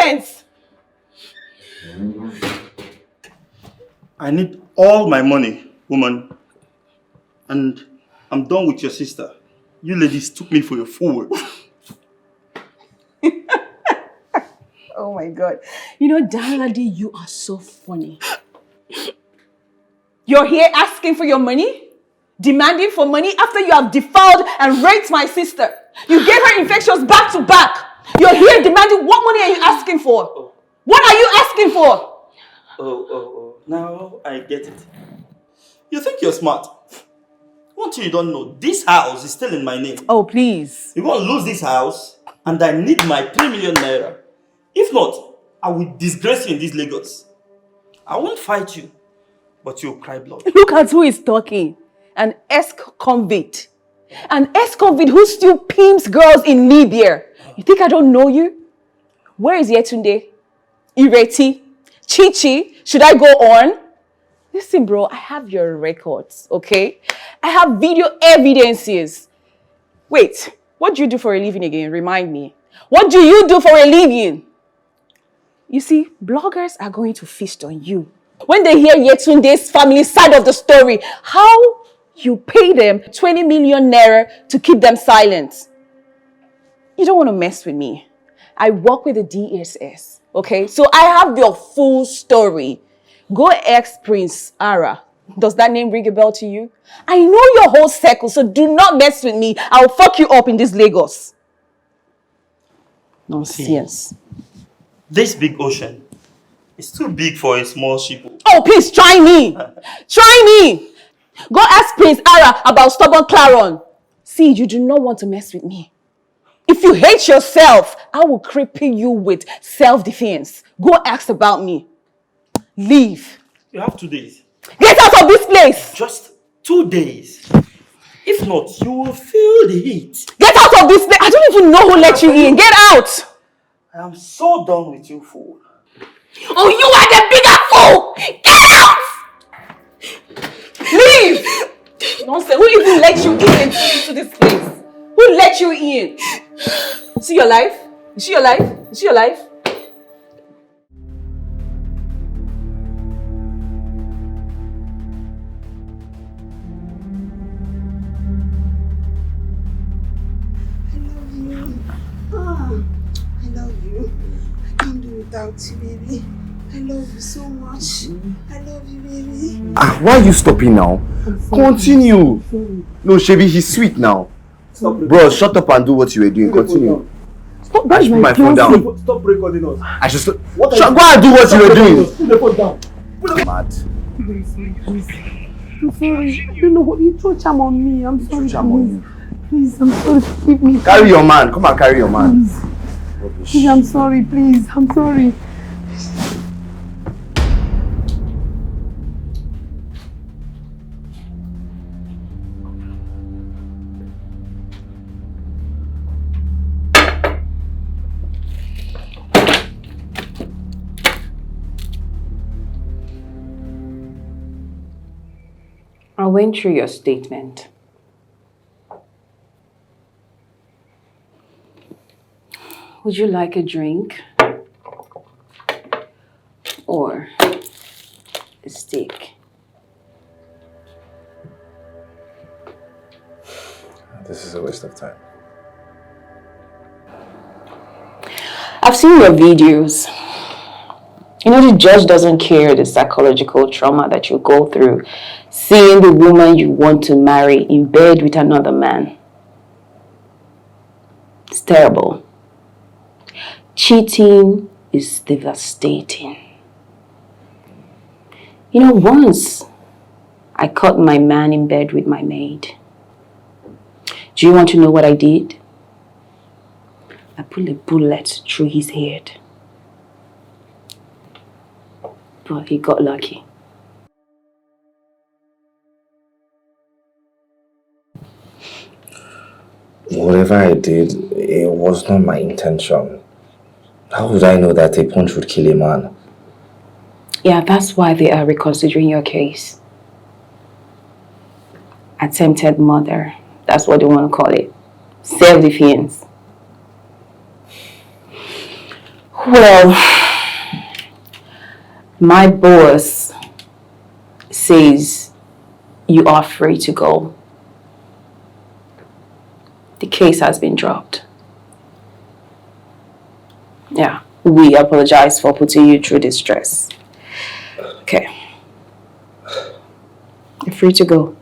nonsense! I need all my money, woman. And I'm done with your sister. You ladies took me for a fool. Oh my God. You know, Everylady, you are so funny. You're here asking for your money? Demanding for money after you have defiled and raped my sister. You gave her infections back to back. You're here demanding, what money are you asking for? What are you asking for? Now I get it. You think you're smart. One thing you don't know, this house is still in my name. Oh, please. You're going to lose this house and I need my 3 million naira. If not, I will disgrace you in this Lagos. I won't fight you, but you'll cry blood. Look at who is talking. An ex-convict. An ex-convict who still pimps girls in Libya. You think I don't know you? Where is Yetunde? Ireti? Chichi? Should I go on? Listen, bro, I have your records, okay? I have video evidences. Wait, what do you do for a living again? Remind me. What do you do for a living? You see, bloggers are going to feast on you. When they hear Yetunde's family side of the story, how you pay them 20 million naira to keep them silent. You don't want to mess with me. I work with the DSS, okay? So I have your full story. Go ask Prince Ara. Does that name ring a bell to you? I know your whole circle, so do not mess with me. I'll fuck you up in this Lagos. Nonsense. This big ocean is too big for a small ship. Oh, please, try me. Try me. Go ask Prince Ara about stubborn Claron. See, you do not want to mess with me. If you hate yourself, I will cripple you with self-defense. Go ask about me. Leave. You have 2 days. Get out of this place. Just 2 days. If not, you will feel the heat. Get out of this place. I don't even know who let you in. Get out. I am so done with you, fool. Oh, you are the bigger fool. Get out. Leave. Nonsense. Who even let you in into this place? Who let you in? See your life? You see your life? You see your life? Without you, baby. I love you so much. I love you, baby. Why are you stopping now? Continue. No, Shebi, he's sweet now. Bro, shut up and do what you were doing. Continue. Stop. I should put my phone down. Stop recording us. I should stop. Go and do what you were doing. Put the phone down. Mad. I'm sorry. You know what? You throw charm on me. I'm sorry. Charm on you. Please, I'm sorry. Forgive me. Carry your man. Come and carry your man. Please, I'm sorry. Please, I'm sorry. I went through your statement. Would you like a drink? Or a steak? This is a waste of time. I've seen your videos. You know, the judge doesn't care the psychological trauma that you go through seeing the woman you want to marry in bed with another man. It's terrible. Cheating is devastating. You know, once I caught my man in bed with my maid. Do you want to know what I did? I put a bullet through his head. But he got lucky. Whatever I did, it was not my intention. How would I know that a punch would kill a man? Yeah, that's why they are reconsidering your case. Attempted murder. That's what they want to call it. Self-defense. Well, my boss says you are free to go. The case has been dropped. Yeah, we apologize for putting you through this stress. Okay. You're free to go.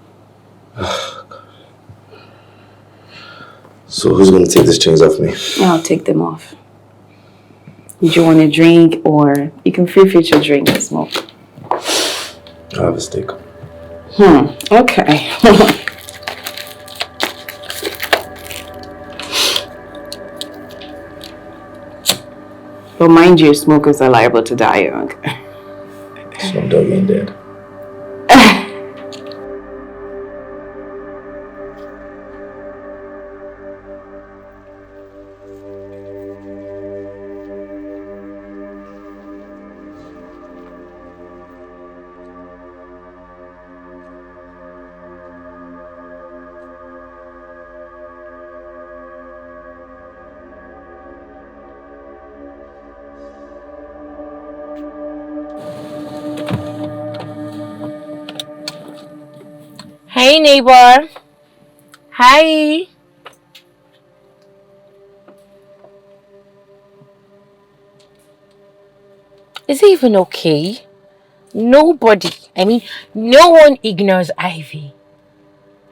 So who's going to take these chains off me? I'll take them off. Do you want a drink, or you can feel free to drink and smoke? I'll have a steak. Okay. But mind you, smokers are liable to die young. Some dog ain't dead. Hey neighbor. Hi. Is he even okay? Nobody, no one ignores Ivy.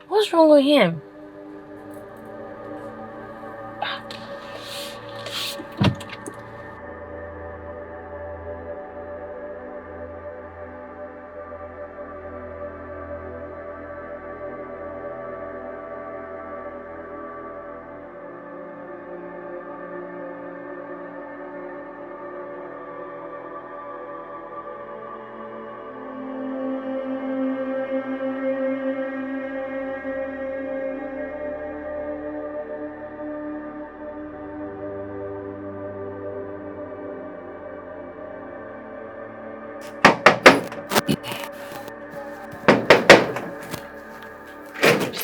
What's wrong with him?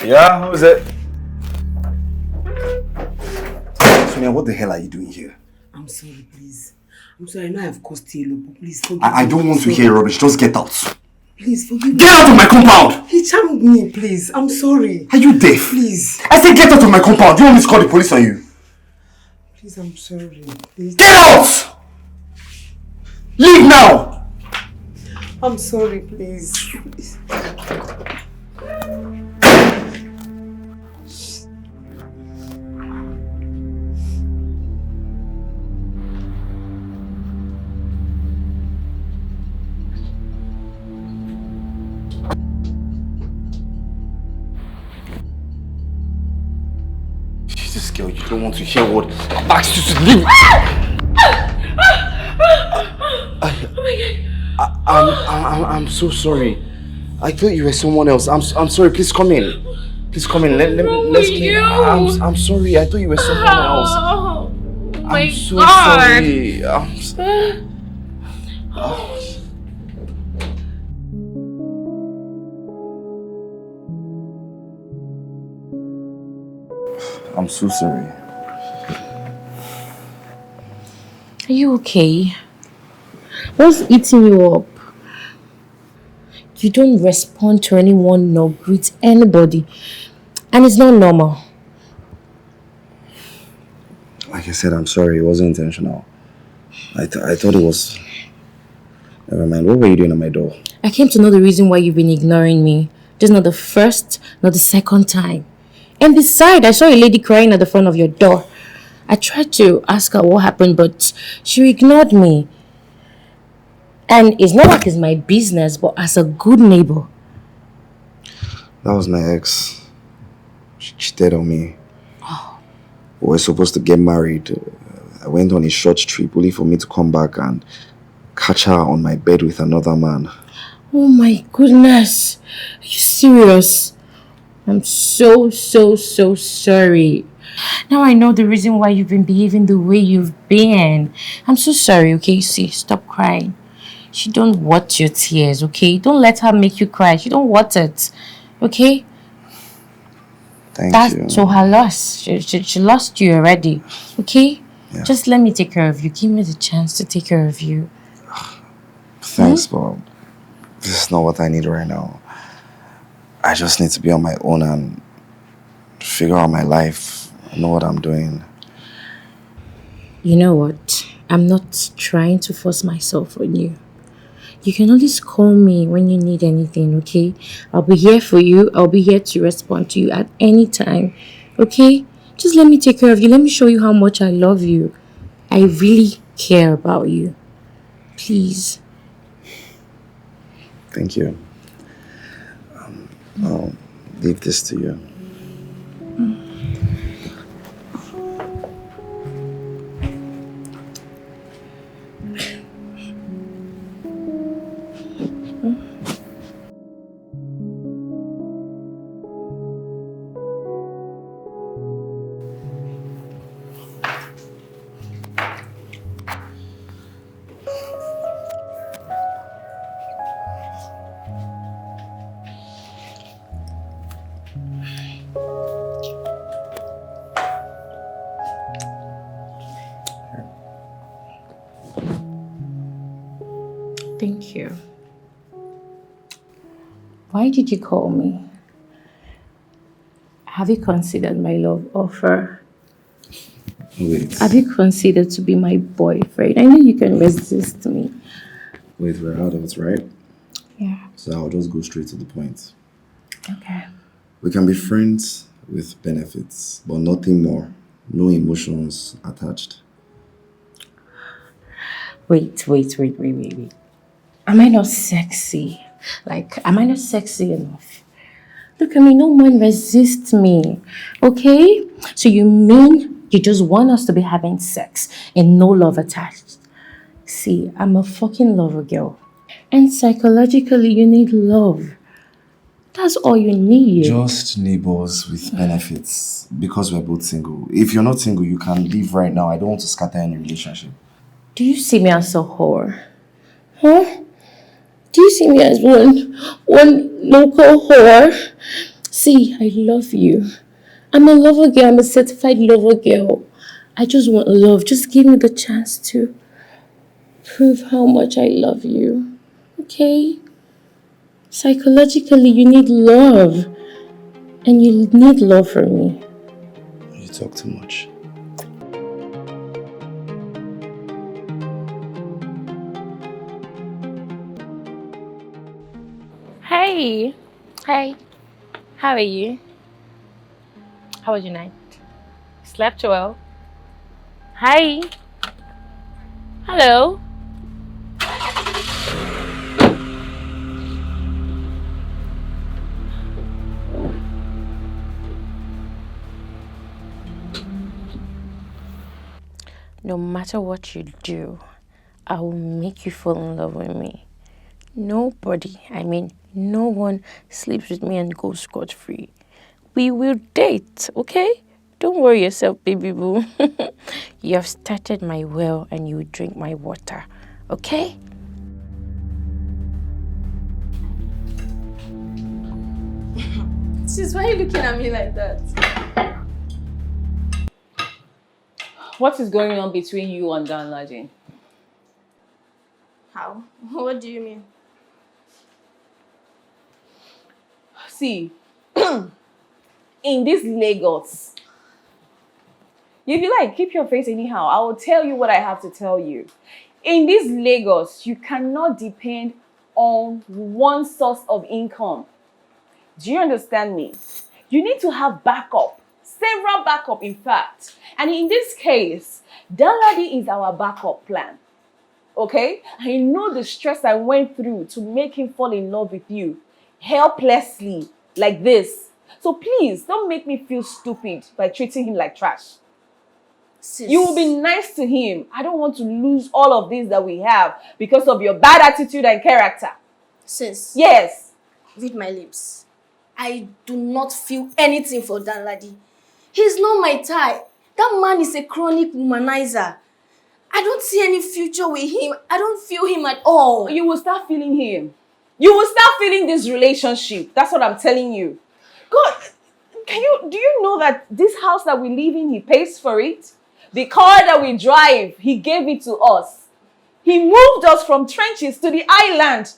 Yeah, who is it? Sonia, what the hell are you doing here? I'm sorry, please. I'm sorry, I know I've caused you a lot, but please forgive me. I don't want to hear rubbish. Just get out. Please forgive me. Get out of my compound! He charmed me, please. I'm sorry. Are you deaf? Please. I said get out of my compound. Do you want me to call the police on you? Please, I'm sorry. Please. Get out! Leave now! I'm sorry, please. Please. Jesus, girl, you don't want to hear what I've asked you to leave. I'm so sorry. I thought you were someone else. I'm sorry. Please come in. Please come in. Let's clean. I'm sorry. I thought you were someone else. Oh my I'm so God. sorry. I'm so sorry. Are you okay? What's eating you up? You don't respond to anyone nor greet anybody. And it's not normal. Like I said, I'm sorry. It wasn't intentional. I thought it was... Never mind. What were you doing at my door? I came to know the reason why you've been ignoring me. This is not the first, not the second time. And besides, I saw a lady crying at the front of your door. I tried to ask her what happened, but she ignored me. And it's not like it's my business, but as a good neighbor. That was my ex. She cheated on me. We were supposed to get married. I went on a short trip only for me to come back and catch her on my bed with another man. Oh my goodness. Are you serious? I'm so sorry. Now I know the reason why you've been behaving the way you've been. I'm so sorry, okay? See, stop crying. She don't want your tears, okay? Don't let her make you cry. She don't want it, okay? Thank you. That's so her loss. She lost you already, okay? Yeah. Just let me take care of you. Give me the chance to take care of you. Thanks, but this is not what I need right now. I just need to be on my own and figure out my life. Know what I'm doing. You know what? I'm not trying to force myself on you. You can always call me when you need anything, okay? I'll be here for you. I'll be here to respond to you at any time, okay? Just let me take care of you. Let me show you how much I love you. I really care about you. Please. Thank you. I'll leave this to you. Thank you. Why did you call me? Have you considered my love offer? Wait. Have you considered to be my boyfriend? I know you can resist me. Wait, we're out of it, right? Yeah. So I'll just go straight to the point. Okay. We can be friends with benefits, but nothing more. No emotions attached. Wait. Am I not sexy? Am I not sexy enough? Look at me, no man resists me. Okay? So you mean you just want us to be having sex and no love attached? See, I'm a fucking lover girl. And psychologically, you need love. That's all you need. Just neighbors with benefits because we're both single. If you're not single, you can leave right now. I don't want to scatter any relationship. Do you see me as a whore? Huh? Do you see me as one local whore? See, I love you. I'm a lover girl. I'm a certified lover girl. I just want love. Just give me the chance to prove how much I love you. Okay? Psychologically, you need love. And you need love from me. You talk too much. Hey. Hey. How are you? How was your night? Slept well? Hi. Hello. No matter what you do, I will make you fall in love with me. Nobody, no one sleeps with me and goes scot-free. We will date, okay? Don't worry yourself, baby boo. You have started my well and you will drink my water, okay? Sis, why are you looking at me like that? What is going on between you and Danladi? How? What do you mean? See, in this Lagos, if you like, keep your face anyhow. I will tell you what I have to tell you. In this Lagos, you cannot depend on one source of income. Do you understand me? You need to have backup, several backup in fact. And in this case, Danladi is our backup plan. Okay? I know the stress I went through to make him fall in love with you helplessly like this. So please, don't make me feel stupid by treating him like trash. Sis. You will be nice to him. I don't want to lose all of this that we have because of your bad attitude and character. Sis. Yes. Read my lips. I do not feel anything for Danladi. He's not my type. That man is a chronic womanizer. I don't see any future with him. I don't feel him at all. You will start feeling him. You will start feeling this relationship. That's what I'm telling you. God, do you know that this house that we live in, he pays for it? The car that we drive, he gave it to us. He moved us from trenches to the island.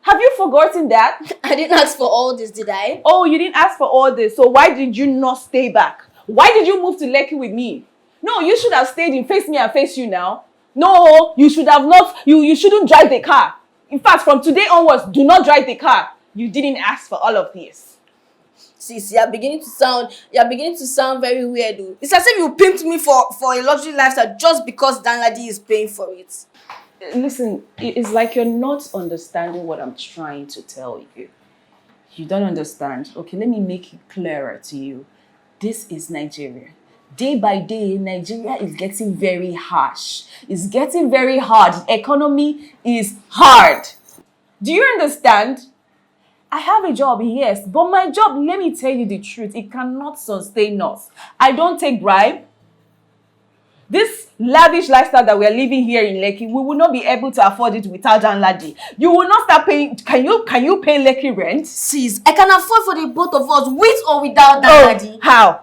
Have you forgotten that? I didn't ask for all this, did I? Oh, you didn't ask for all this. So why did you not stay back? Why did you move to Lekki with me? No, you should have stayed in Face Me and Face You now. No, you should have not. You shouldn't drive the car. In fact, from today onwards, do not drive the car. You didn't ask for all of this. Sis, you're beginning to sound very weird. Though. It's as if you pimped me for a luxury lifestyle just because Danladi is paying for it. Listen, it's like you're not understanding what I'm trying to tell you. You don't understand. Okay, let me make it clearer to you. This is Nigeria. Day by day, Nigeria is getting very harsh. It's getting very hard. The economy is hard. Do you understand? I have a job, yes, but my job, let me tell you the truth, it cannot sustain us. I don't take bribe. This lavish lifestyle that we're living here in Lekki, we will not be able to afford it without Danladi. You will not start paying. Can you pay Lekki rent? Sis, I can afford for the both of us, with or without Danladi. Oh, how?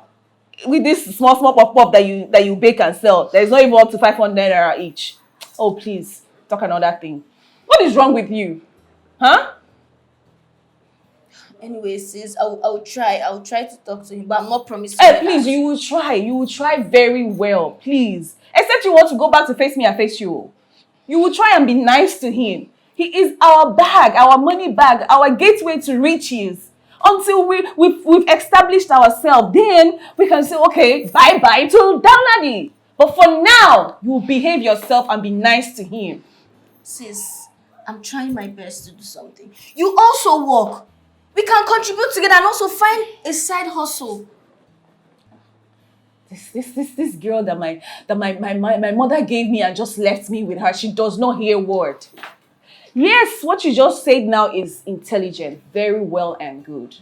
With this small pop that you bake and sell, there's not even up to 500 naira each. Oh, please, talk another thing. What is wrong with you? Huh? Anyway, sis, I'll try to talk to him, but I'm not promising. Hey, please, you will try very well, please. Except you want to go back to Face Me and Face You. You will try and be nice to him. He is our bag, our money bag, our gateway to riches. Until we've established ourselves, then we can say, okay, bye-bye to Danladi. But for now, you behave yourself and be nice to him. Sis, I'm trying my best to do something. You also work. We can contribute together and also find a side hustle. This girl that my mother gave me and just left me with her, she does not hear a word. Yes, what you just said now is intelligent, very well and good.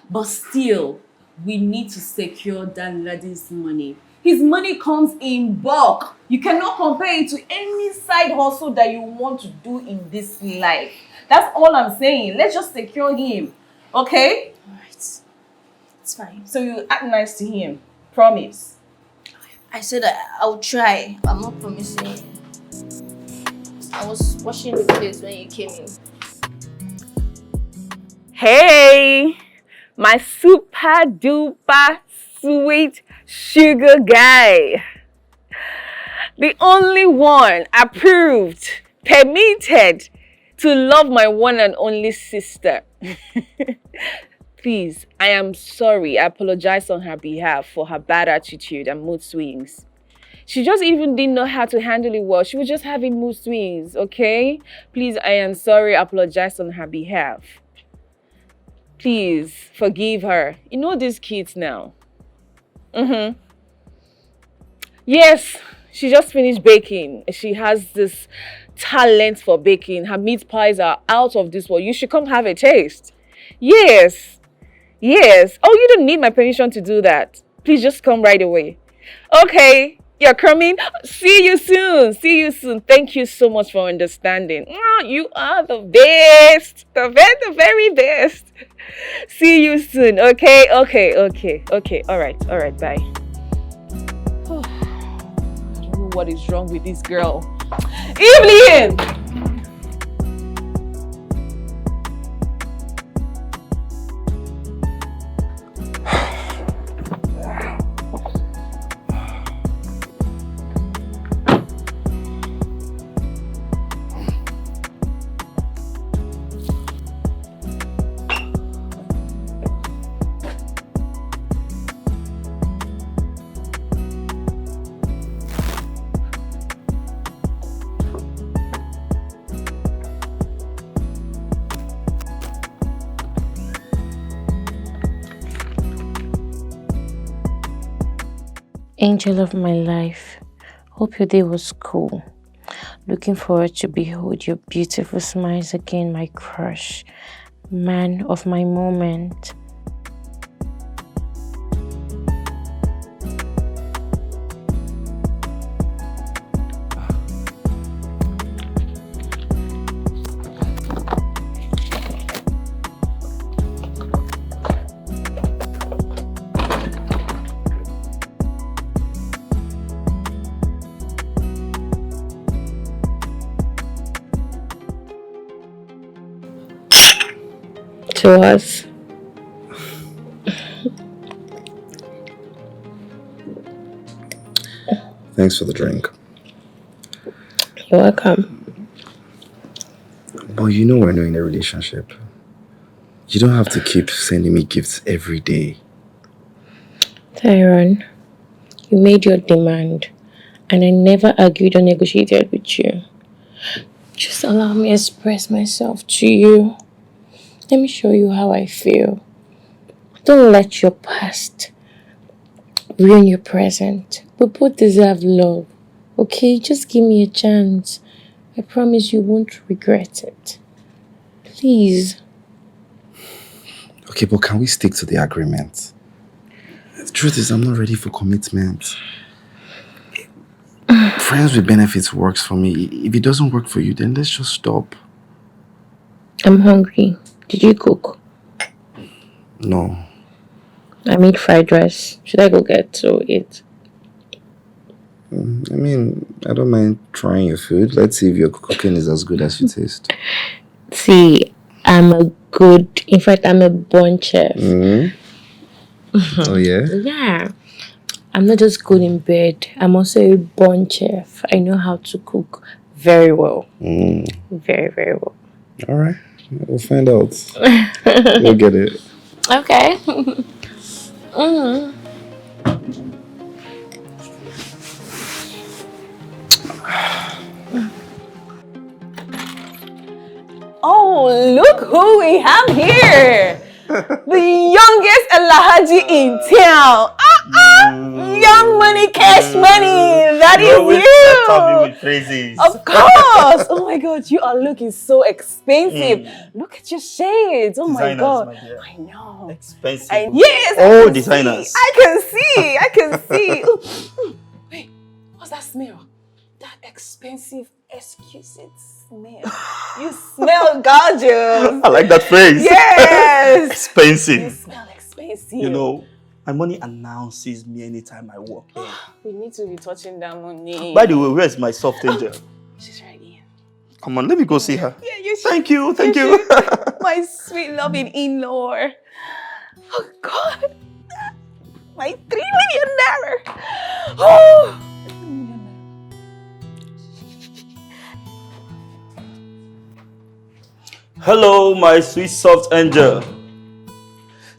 But still, we need to secure Danladi's money. His money comes in bulk. You cannot compare it to any side hustle that you want to do in this life. That's all I'm saying. Let's just secure him. Okay? Alright. It's fine. So you act nice to him. Promise. I said I'll try. I'm not promising. I was washing the place when you came in. Hey! My super duper sweet sugar guy. The only one approved, permitted to love my one and only sister. Please, I am sorry. I apologize on her behalf for her bad attitude and mood swings. She just even didn't know how to handle it well. She was just having mood swings, okay? Please, I am sorry. I apologize on her behalf. Please, forgive her. You know these kids now. Yes, she just finished baking. She has this talent for baking. Her meat pies are out of this world. You should come have a taste. Yes. Yes. Oh, you don't need my permission to do that. Please just come right away. Okay. You're coming. See you soon. See you soon. Thank you so much for understanding. You are the best. The very best. See you soon. Okay. Okay. All right. Bye. I don't know what is wrong with this girl. Evelyn! Angel of my life, hope your day was cool. Looking forward to behold your beautiful smiles again, my crush, man of my moment. to us. Thanks for the drink. You're welcome. But you know we're not in a relationship. You don't have to keep sending me gifts every day. Tyron, you made your demand, and I never argued or negotiated with you. Just allow me to express myself to you. Let me show you how I feel. Don't let your past ruin your present. We both deserve love. Okay, just give me a chance. I promise you won't regret it. Please. Okay, but can we stick to the agreement? The truth is, I'm not ready for commitment. Friends with benefits works for me. If it doesn't work for you, then let's just stop. I'm hungry. Did you cook? No. I made fried rice. Should I go get to eat? I mean, I don't mind trying your food. Let's see if your cooking is as good as you taste. See, I'm a born chef. Oh, yeah? Yeah. I'm not just good in bed. I'm also a born chef. I know how to cook very well. Very, very well. All right. We'll find out. We'll get it. Okay. Oh, look who we have here. The youngest Alhaji in town. Young money, cash money. That is you. With praises. Of course. Oh my God, you are looking so expensive. Look at your shades. Oh Designers, my God. my dear. I know. Expensive. Yes. All designers. I can see. Ooh. Wait, what's that smell? That expensive, exquisite smell. You smell gorgeous. I like that phrase. Yes. You Expensive. smell expensive. You know, my money announces me anytime I walk in. We need to be touching that money. By the way, where's my soft angel? She's right here. Come on, let me go see her. Yeah, you should. Thank you. My sweet loving in-law. Oh God. My 3 million naira. Oh. Hello, my sweet soft angel.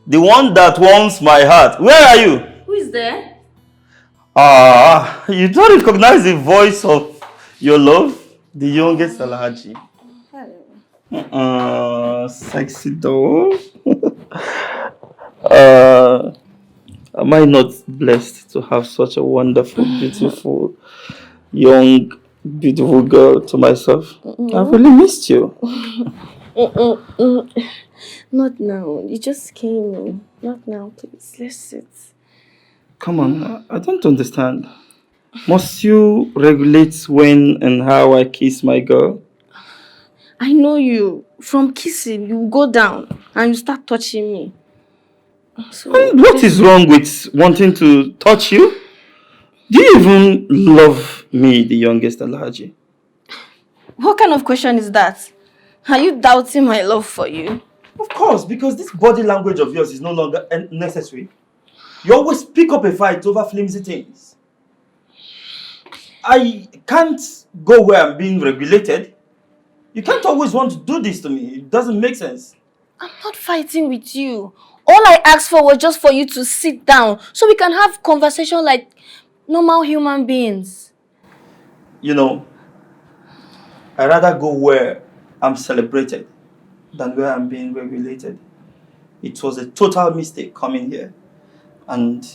The one that warms my heart. Where are you? Who is there? You don't recognize the voice of your love? The youngest Alhaji. Sexy doll. Am I not blessed to have such a wonderful, beautiful, young, beautiful girl to myself? I've really missed you. Not now. You just came. Not now, please. Let's sit. Come on, I don't understand. Must you regulate when and how I kiss my girl? I know you. From kissing, you go down and you start touching me. So, And what is wrong with wanting to touch you? Do you even love me, the youngest Alhaji? what kind of question is that? Are you doubting my love for you? Of course, because this body language of yours is no longer necessary. You always pick up a fight over flimsy things. I can't go where I'm being regulated. You can't always want to do this to me. It doesn't make sense. I'm not fighting with you. All I asked for was just for you to sit down so we can have conversation like normal human beings. You know, I'd rather go where I'm celebrated than where I'm being regulated. It was a total mistake coming here. And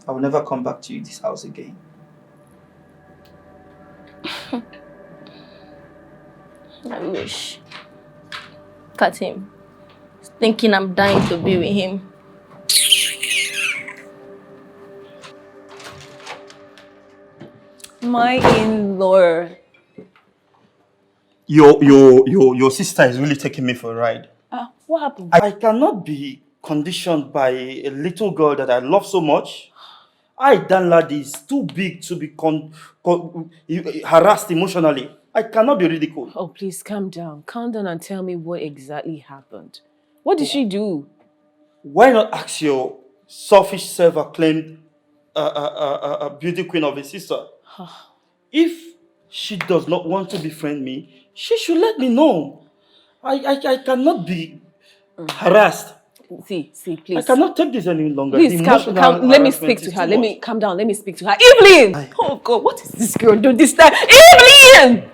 I will never come back to you this house again. I wish. Look at him. He's thinking I'm dying to be with him. My in-law. Your sister is really taking me for a ride. What happened? I cannot be conditioned by a little girl that I love so much. Danladi is too big to be harassed emotionally. I cannot be ridiculed. Oh, please calm down. Calm down and tell me what exactly happened. What did she do? Why not ask your selfish self-acclaimed beauty queen of a sister? If she does not want to befriend me, she should let me know. I cannot be harassed. See, please. I cannot take this any longer. Please, let me speak to her. Let me calm down. Let me speak to her. Evelyn! Oh God, what is this girl doing this time? Evelyn!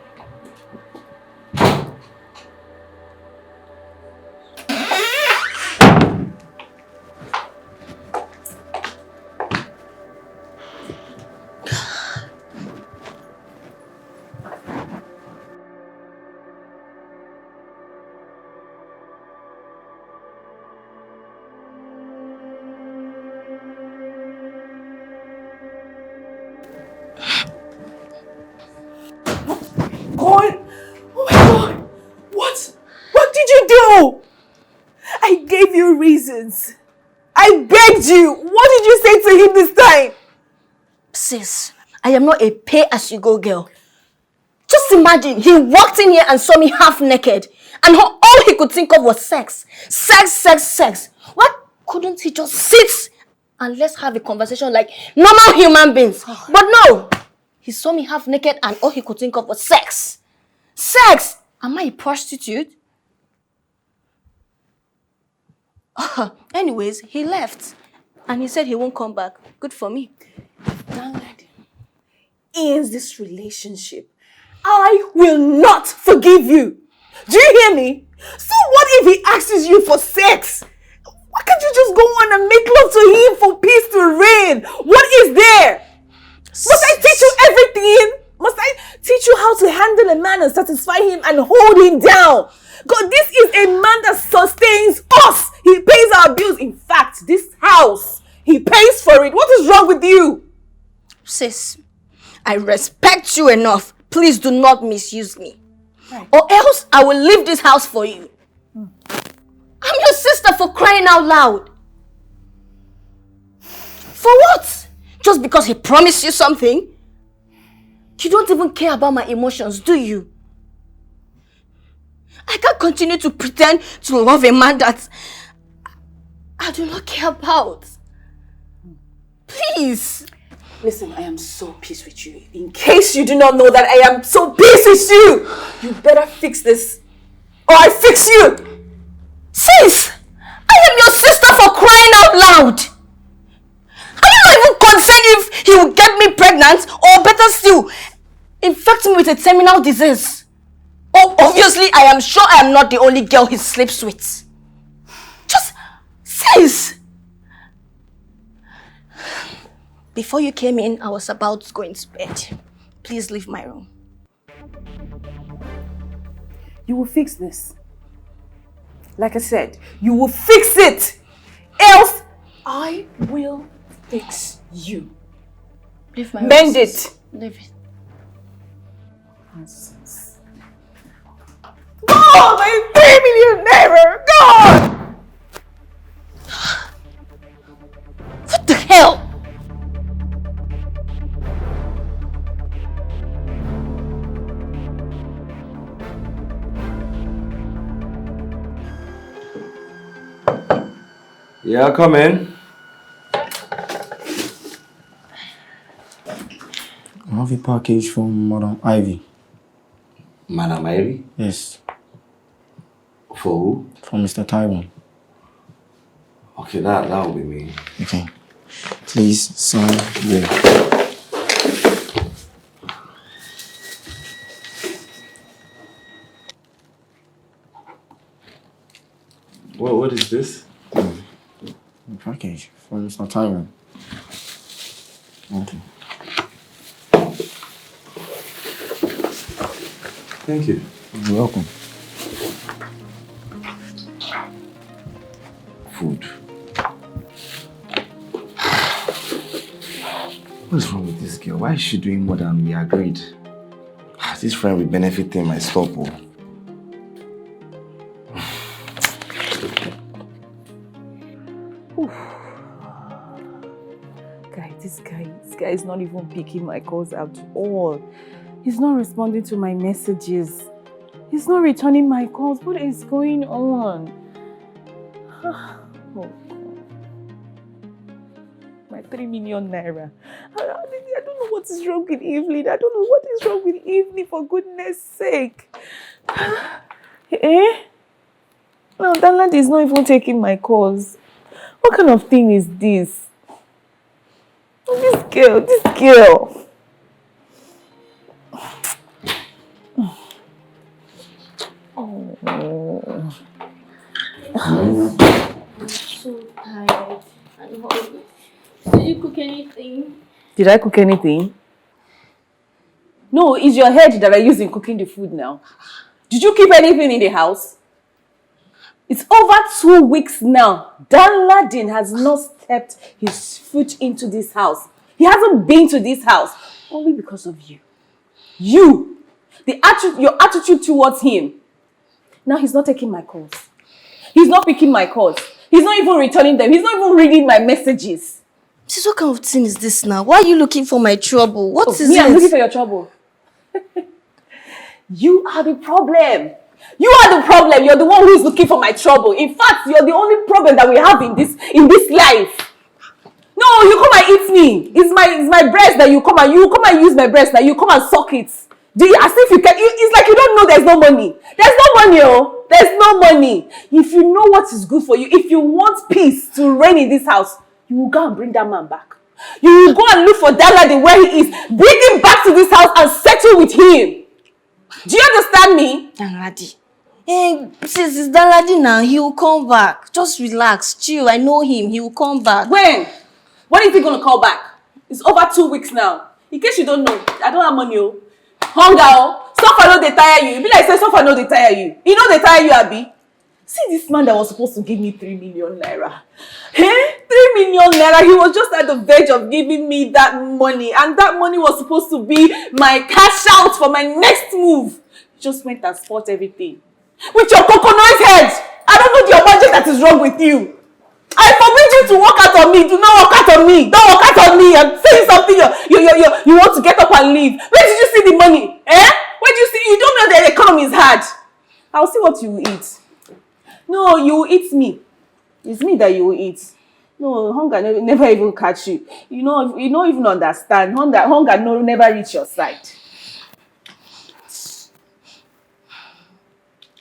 I gave you reasons. I begged you. What did you say to him this time? Sis, I am not a pay-as-you-go girl. Just imagine, he walked in here and saw me half naked. And all he could think of was sex. Sex. Why couldn't he just sit and let's have a conversation like normal human beings? But no, he saw me half naked and all he could think of was sex. Sex! Am I a prostitute? Anyways, he left. And he said he won't come back. Good for me. Danladi ends this relationship, I will not forgive you. Do you hear me? So what if he asks you for sex? Why can't you just go on and make love to him for peace to reign? What is there? Must I teach you everything? Must I teach you how to handle a man and satisfy him and hold him down? God, this is a man that sustains us. He pays our bills. In fact, this house, he pays for it. What is wrong with you? Sis, I respect you enough. Please do not misuse me. Right. Or else I will leave this house for you. I'm your sister, for crying out loud. For what? Just because he promised you something? You don't even care about my emotions, do you? I can't continue to pretend to love a man that I do not care about. Please. Listen, I am so pissed with you. In case you do not know that I am so pissed with you, you better fix this or I fix you. Sis, I am your sister, for crying out loud. Are you not even concerned if he will get me pregnant or better still, infect me with a terminal disease? Oh, obviously, I am sure I am not the only girl he sleeps with. Just, sis. Before you came in, I was about to go into bed. Please leave my room. You will fix this. Like I said, you will fix it. Else, I will fix you. Leave my Mend room. it. Leave it. God, my 3 million naira! God! What the hell? Yeah, come in. I have a package from Madam Ivy. Madam Ivy? Yes. For who? From Mr. Taiwan. Okay, that will be me. Okay. Please sign here. What is this? A package from Mr. Taiwan. Okay. Thank you. You're welcome. Food. What's wrong with this girl? Why is she doing more than we agreed? This friend will benefit in my stop. This guy is not even picking my calls at all. He's not responding to my messages. He's not returning my calls. What is going on? Oh, my 3 million naira. I don't know what is wrong with Evelyn. I don't know what is wrong with Evelyn, for goodness sake. Eh? No, Danlad is not even taking my calls. What kind of thing is this? Oh, this girl. Oh. I'm so tired and hungry. Did you cook anything? Did I cook anything? No, it's your head that I use in cooking the food now. Did you keep anything in the house? It's over 2 weeks now. Dan Ladin has not stepped his foot into this house. He hasn't been to this house. Only because of you. You! Your attitude towards him. Now he's not taking my calls. He's not picking my calls. He's not even returning them. He's not even reading my messages. Sis, what kind of thing is this now? Why are you looking for my trouble? What is me, it? I'm looking for your trouble. You are the problem. You are the problem. You're the one who is looking for my trouble. In fact, you're the only problem that we have in this life. No, you come and eat me. It's my breast that you come and use my breast. That you come and suck it. As if you can. It's like you don't know there's no money. There's no money, oh. There's no money. If you know what is good for you, if you want peace to reign in this house, you will go and bring that man back. You will go and look for Danladi where he is. Bring him back to this house and settle with him. Do you understand me? Danladi. Hey, sis, it's Danladi now. He will come back. Just relax, chill. I know him. He will come back. When? When is he going to call back? It's over 2 weeks now. In case you don't know, I don't have money, oh. Hunger, oh. Suffer no dey tire you. It be like say suffer no dey tire you. You know they tire you, Abi. See this man that was supposed to give me 3 million naira. Eh? 3 million naira. He was just at the verge of giving me that money. And that money was supposed to be my cash out for my next move. He just went and spoiled everything. With your coconut head. I don't know the magic that is wrong with you. I forbid you to walk out on me. Do not walk out on me. Don't walk out on me. I'm saying something. You want to get up and leave. Where did you see the money? Eh? Where did you see? You don't know the economy is hard. I'll see what you will eat. No, you will eat me. It's me that you will eat. No, hunger never even catch you. You don't even understand. Hunger never reach your side.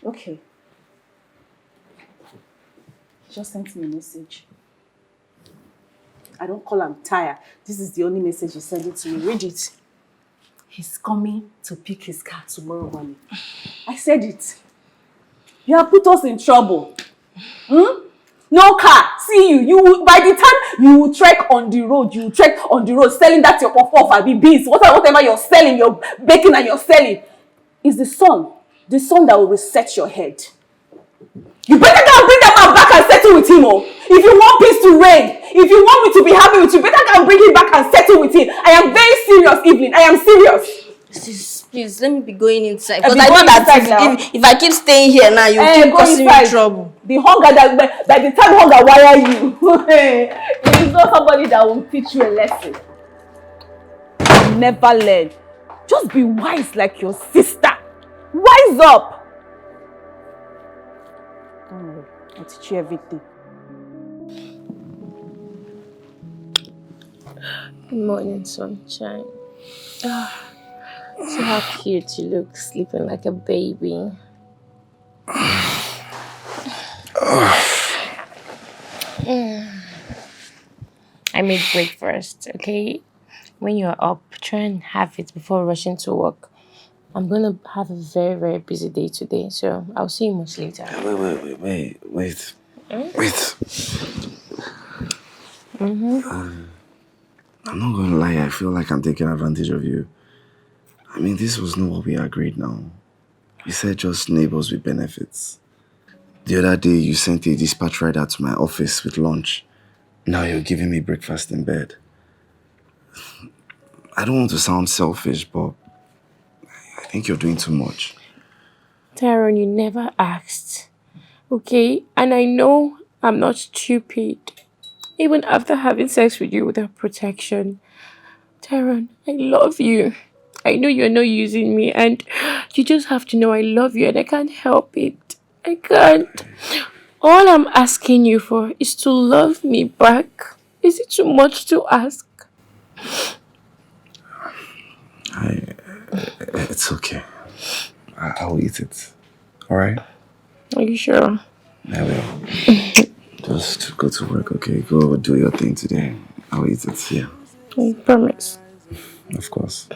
Okay. He just sent me a message. I don't call him tired. This is the only message he sent it to me. Read it. He's coming to pick his car tomorrow morning. I said it. You have put us in trouble. No car. See you. By the time you will trek on the road, selling that your puff or beans, whatever you're selling, you're baking and you're selling. It's the sun that will reset your head. You better go and bring that man back and settle with him, oh. If you want peace to reign, if you want me to be happy with you, better go and bring him back and settle with him. I am very serious, Evelyn. I am serious. Sis, please, let me be going inside. Because I know that if I keep staying here now, you keep causing me trouble. The hunger that by the time hunger wire you, it is not somebody that will teach you a lesson. You never learn. Just be wise like your sister. Wise up. Don't worry, I'll teach you everything. Good morning, sunshine. See how cute you look, sleeping like a baby. I made breakfast, okay? When you're up, try and have it before rushing to work. I'm going to have a very, very busy day today, so I'll see you much later. Wait. I'm not going to lie, I feel like I'm taking advantage of you. I mean, this was not what we agreed now. You said just neighbors with benefits. The other day, you sent a dispatch rider to my office with lunch. Now you're giving me breakfast in bed. I don't want to sound selfish, but I think you're doing too much. Tyrone, you never asked, okay? And I know I'm not stupid. Even after having sex with you without protection. Tyrone, I love you. I know you're not using me, and you just have to know I love you and I can't help it. I can't. All I'm asking you for is to love me back. Is it too much to ask? It's okay. I'll eat it. Alright? Are you sure? I will. Just go to work, okay? Go do your thing today. I'll eat it, yeah. I promise. Of course.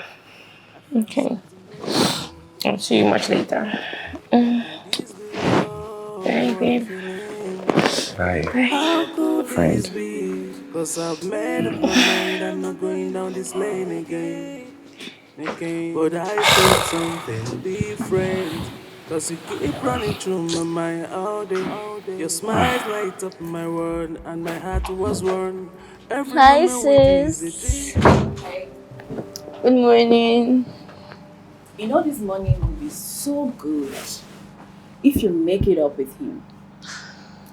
Okay. I'll see you much later. Bye, babe. Bye. Bye. Friend. Cause I've made up my mind, I'm not going down this lane again. But I said something different. Cause you keep running through my mind all day. Your smiles light up my world, and my heart was warm. Every Hi, moment with you is sis. a dream. Good morning. You know this morning will be so good if you make it up with him.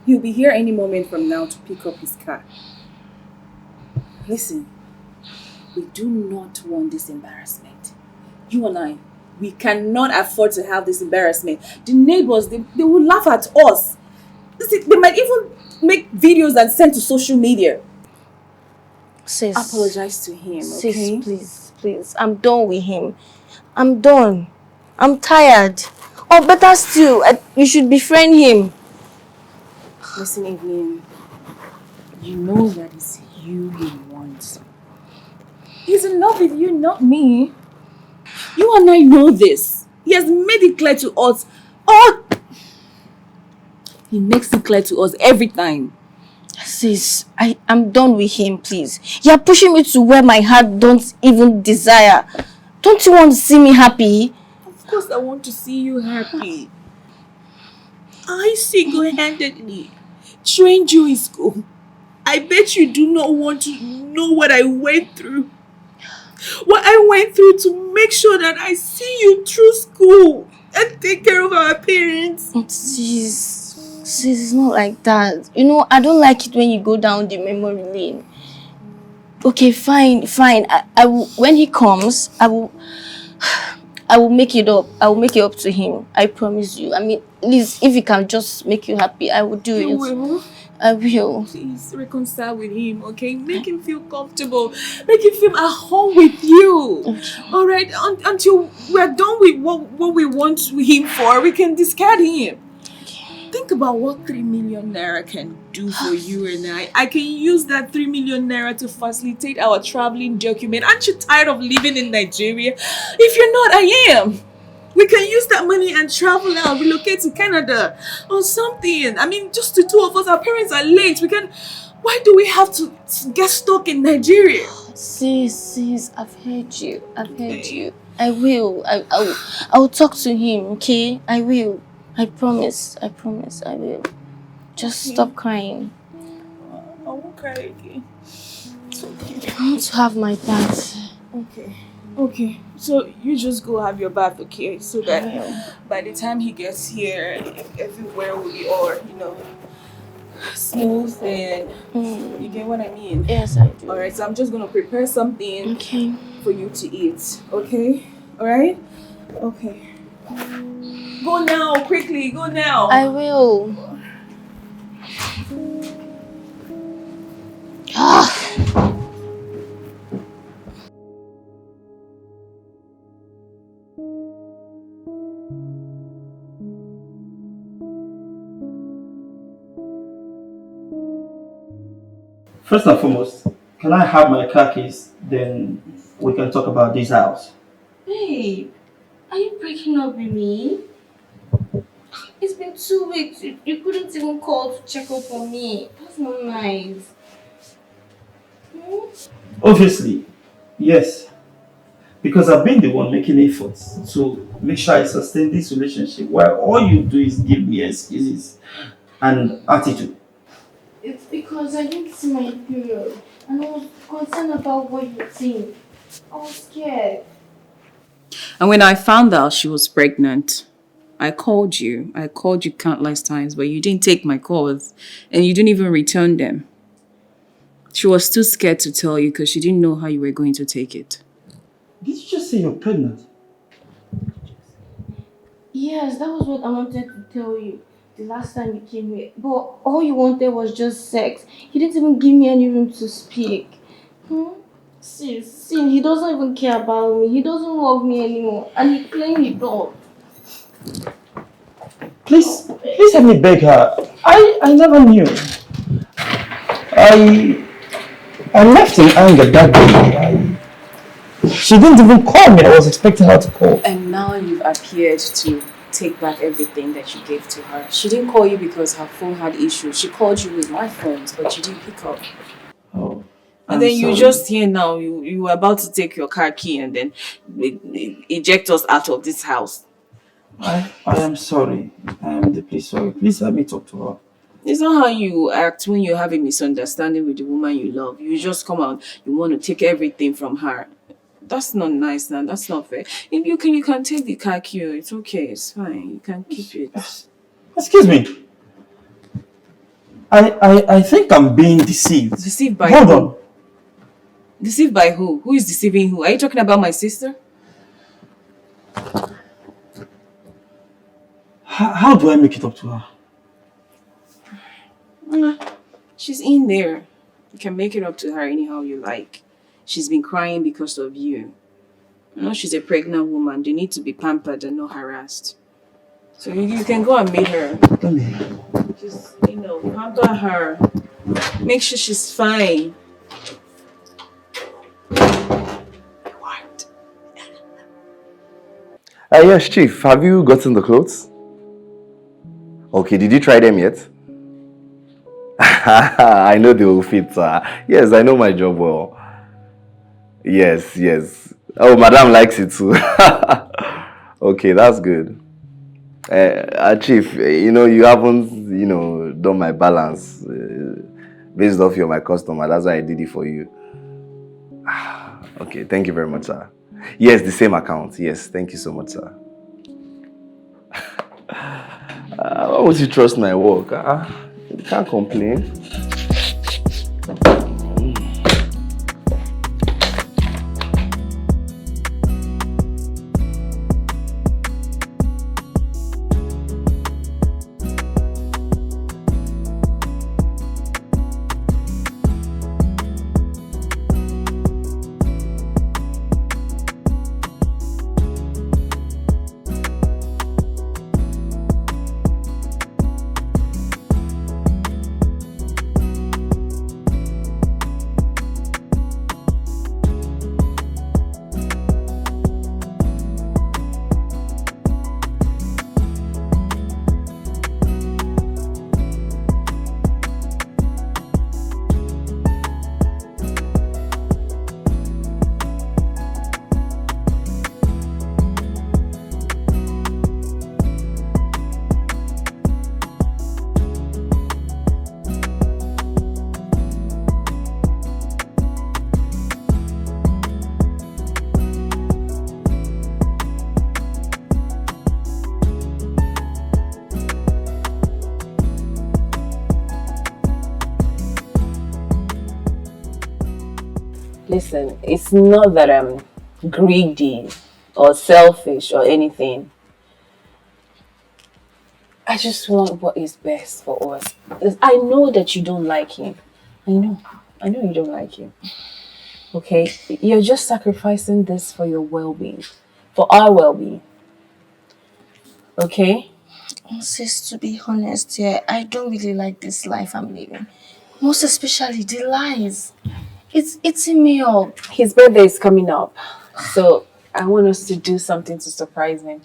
He'll be here any moment from now to pick up his car. Listen, we do not want this embarrassment. You and I, we cannot afford to have this embarrassment. The neighbors, they will laugh at us. They might even make videos and send to social media. Sis. Apologize to him, okay? Sis, please. I'm done with him. I'm done. I'm tired. Or better still, you should befriend him. Listen, Evelyn, you know that it's you he wants. He's in love with you, not me. You and I know this. He has made it clear to us. He makes it clear to us every time. Sis, I'm done with him, please. You're pushing me to where my heart don't even desire. Don't you want to see me happy? Of course I want to see you happy. I single-handedly trained you in school. I bet you do not want to know what I went through. What I went through to make sure that I see you through school and take care of our parents. Sis, it's not like that. You know, I don't like it when you go down the memory lane. Okay, fine. I will, when he comes, I will make it up. I will make it up to him. I promise you. I mean, at least if he can just make you happy, I will do it. You will? I will. Please reconcile with him, okay? Make him feel comfortable. Make him feel at home with you. Okay. Alright? Until we're done with what we want him for, we can discard him. Okay. Think about what 3 million naira can do for you and I. I can use that 3 million naira to facilitate our traveling document. Aren't you tired of living in Nigeria? If you're not, I am. We can use that money and travel out, relocate to Canada or something. I mean, just the two of us, our parents are late. Why do we have to get stuck in Nigeria? Sis, I've heard you. I will. I will talk to him, okay? I will. I promise, I will. Just stop crying. I won't cry again. It's okay. I want to have my bath. Okay. So you just go have your bath, okay? So that by the time he gets here, everywhere will be all, smooth and you get what I mean? Yes, I do. Alright, so I'm just gonna prepare something for you to eat, okay? Alright? Okay. Go now, quickly, go now. I will. First and foremost, can I have my car keys? Then we can talk about this house. Babe, are you breaking up with me? It's been 2 weeks. You couldn't even call to check up on me. That's not nice. Obviously, yes. Because I've been the one making efforts to make sure I sustain this relationship, while all you do is give me excuses and attitude. It's because I didn't see my period. And I was concerned about what you think. I was scared. And when I found out she was pregnant, I called you. I called you countless times, but you didn't take my calls and you didn't even return them. She was too scared to tell you because she didn't know how you were going to take it. Did you just say you're pregnant? Yes, that was what I wanted to tell you. the last time you came here. But all you wanted was just sex. You didn't even give me any room to speak. See, he doesn't even care about me. He doesn't love me anymore. And he claimed he does. Please let me beg her. I never knew. I left in anger that day. She didn't even call me. I was expecting her to call. And now you've appeared to take back everything that you gave to her. She didn't call you because her phone had issues. She called you with my phones, but you didn't pick up. Oh. And then you just here now, you were about to take your car key and then eject us out of this house. I am sorry. I am deeply sorry. Please let me talk to her. It's not how you act when you have a misunderstanding with the woman you love. You just come out, you want to take everything from her. That's not nice now. That's not fair. If you can take the car key. It's okay. It's fine. You can keep it. Excuse me. I think I'm being deceived. Deceived by Hold who? on. Deceived by who? Who is deceiving who? Are you talking about my sister? How do I make it up to her? She's in there. You can make it up to her anyhow you like. She's been crying because of you. You know, she's a pregnant woman. They need to be pampered and not harassed. So you can go and meet her. Let me. Just, pamper her. Make sure she's fine. What? Yes, Chief. Have you gotten the clothes? Okay, did you try them yet? I know they will fit, sir. Yes, I know my job well. Yes. Oh, Madam likes it too. Okay, that's good. Chief, you haven't, done my balance. Based off you're my customer, that's why I did it for you. Okay, thank you very much, sir. Yes, the same account. Yes, thank you so much, sir. Why would you trust my work? You can't complain. Listen, it's not that I'm greedy or selfish or anything. I just want what is best for us. I know that you don't like him. I know you don't like him. Okay? You're just sacrificing this for your well-being. For our well-being. Okay? Sis, to be honest, I don't really like this life I'm living. Most especially the lies. It's eating me up. His birthday is coming up. So I want us to do something to surprise him.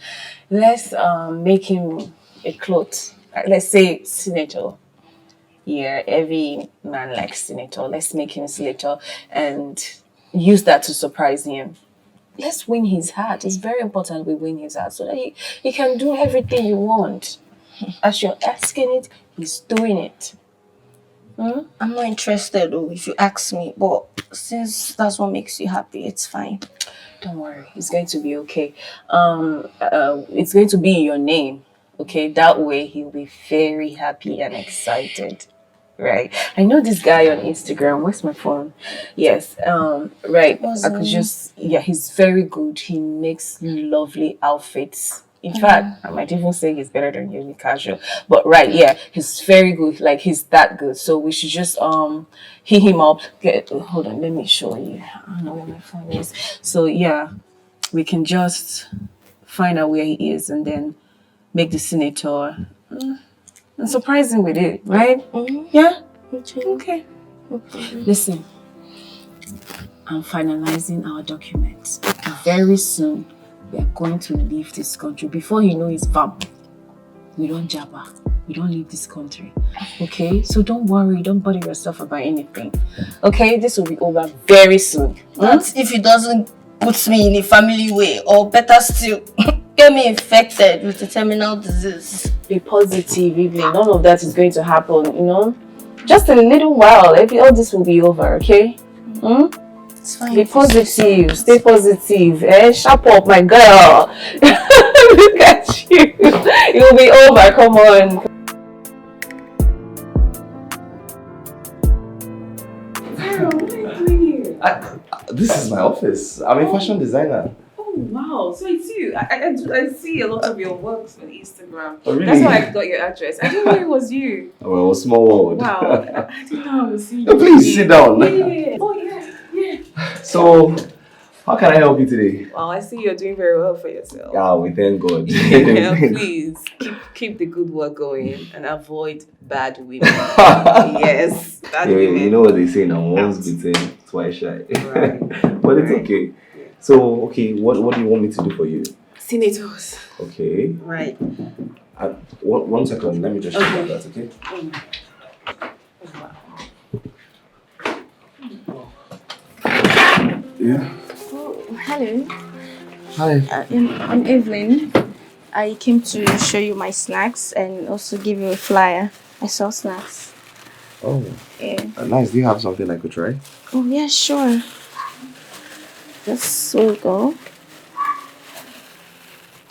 Let's make him a cloth. Let's say senator. Yeah, every man likes senator. Let's make him senator and use that to surprise him. Let's win his heart. It's very important we win his heart so that he can do everything you want. As you're asking it, he's doing it. I'm not interested though, if you ask me. But since that's what makes you happy, it's fine. Don't worry, it's going to be okay. It's going to be in your name. Okay, that way he'll be very happy and excited. Right. I know this guy on Instagram. Where's my phone? Yes. Right. I could just he's very good. He makes lovely outfits. In fact, I might even say he's better than you in casual. But right, yeah, he's very good. Like he's that good. So we should just hit him up. Hold on, let me show you. I don't know where my phone is. So yeah, we can just find out where he is and then make the senator and surprise him with it, right? Yeah? Okay. Listen, I'm finalizing our documents. Very soon, we are going to leave this country. Before you know it's vamp. We don't jabber. We don't leave this country. Okay? So don't worry. Don't bother yourself about anything. Okay? This will be over very soon. That's if it doesn't put me in a family way, or better still, get me infected with a terminal disease. Be positive, Evelyn. None of that is going to happen, you know? Just a little while. All this will be over, okay? It's fine. Be positive. Stay positive. Sharp up, my girl. Look at you. It will be over. Come on. What are you doing here? This is my office. I'm a fashion designer. Oh, wow. So it's you. I see a lot of your works on Instagram. Oh, really? That's how I got your address. I didn't know it was you. Well, small world. Wow. I didn't know I was seeing Oh, you. please sit down. Yeah. Oh, yeah. So, how can I help you today? Well, I see you're doing very well for yourself. Yeah, we thank God. Yeah, please keep the good work going and avoid bad women. Yes, bad women. You know what they say now, once bitten, twice shy. Right. But it's okay. So, okay, what do you want me to do for you? Senators. Okay. Right. One second, let me just check that, okay? Yeah. Oh, hello. Hi. I'm Evelyn. I came to show you my snacks and also give you a flyer. I saw snacks. Oh. Yeah. Nice. Do you have something I could try? Oh, yeah, sure. This will go.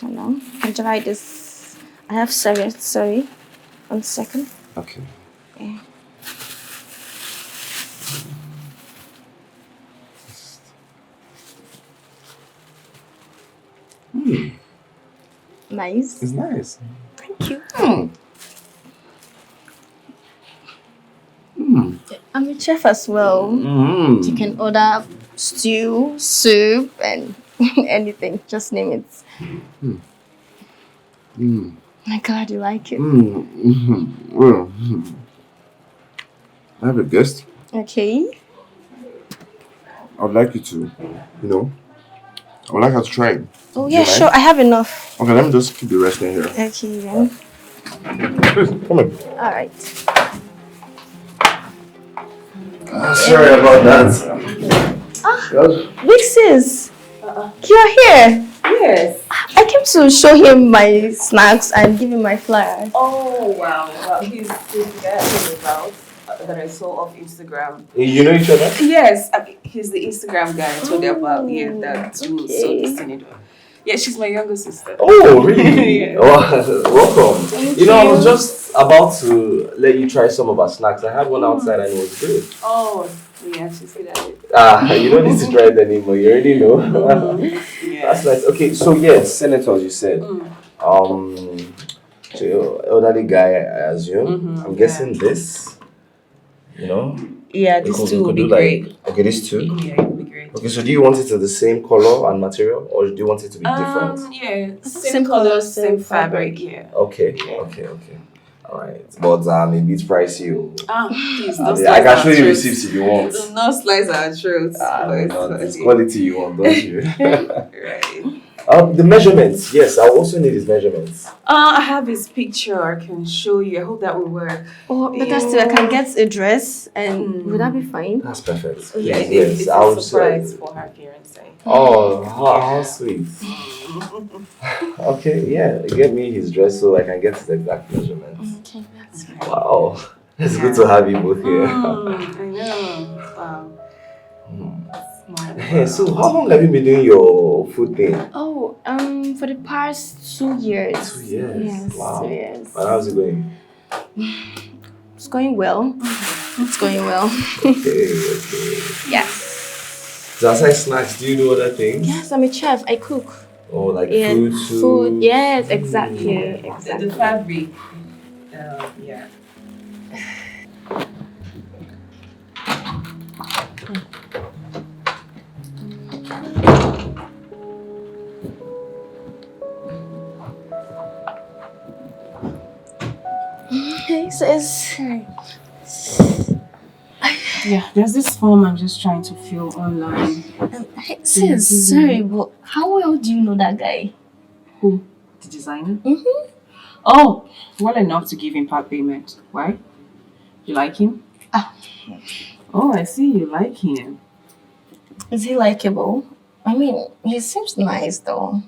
Hold on. I'll try this. I have sorry. 1 second. Okay. Yeah. Nice. It's nice. Thank you. Mm. I'm a chef as well. You can order stew, soup, and anything. Just name it. My God, you like it. Well, I have a guest. Okay. I would like you to, I would like her to try it. Oh, Do yeah, you mind? sure. I have enough. Okay, let me just keep the rest in here. Okay, then. Come on. All right. Sorry about that. Big sis, you're here. Yes. I came to show him my snacks and give him my flyer. Oh, wow. He's the guy I told you about that I saw off Instagram. You know each other? Yes, he's the Instagram guy I told you about. Yeah, that's who okay. sold the senator. Yeah, she's my younger sister. Oh, really? Yeah. Welcome. Thank I you. was just about to let you try some of our snacks. I had one outside and it was good. Oh, yeah, she's good at it. You don't need to try it anymore. You already know. Yeah. That's nice. Okay, so yes, senators, you said. So your elderly guy, I assume. I'm guessing this. Yeah, We this could- two we will could be do great. Okay, these two. Yeah, it will be great. Okay, so do you want it in the same color and material, or do you want it to be different? Yeah, Same same color, color, same same fabric. Yeah. Okay. All right, but a bit pricey. Please I don't mean, slice I can our show you throats. receipts if you want. Do not slice our throats. It's quality you want, don't you? Right. The measurements. Yes, I also need his measurements. I have his picture. I can show you. I hope that will work. Oh, better still, I can get a dress, and would that be fine? That's perfect. Yeah, Yes, it's I a would surprise say. for her fiance. Oh, how sweet. Okay, yeah, get me his dress so I can get his exact measurements. Okay, that's fine. Wow, it's good to have you both here. I know. Wow. Hey, so how long have you been doing your food thing? Oh, for the past 2 years. 2 years. Yes, Wow. 2 years. And how's it going? It's going well. It's going well. Okay. Yes. So aside snacks, do you do other things? Yes, I'm a chef. I cook. Oh, like Yeah, food food. too. Yes, exactly. The fabric. Yeah. Hey, sis. Yeah, there's this form I'm just trying to fill online. Hey, sis, sorry, but how well do you know that guy? Who? The designer? Mm-hmm. Oh, well enough to give him part payment. Why? You like him? Ah, Oh, I see you like him. is he likable? I mean, he seems nice though.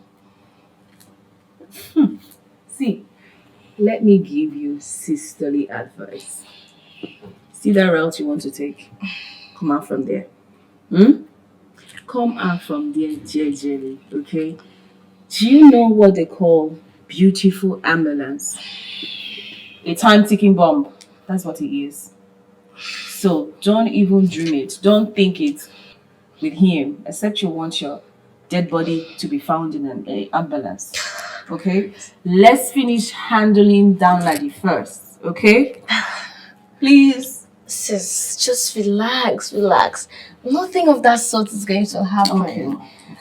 See, let me give you sisterly advice. See that route you want to take? Come out from there. Hmm? Come out from there, jelly, okay? Do you know what they call beautiful ambulance? A time-ticking bomb. That's what it is. So don't even dream it. Don't think it with him, except you want your dead body to be found in an ambulance. Okay? Let's finish handling Downlady first. Okay? Please. Sis, just relax. Nothing of that sort is going to happen. Okay.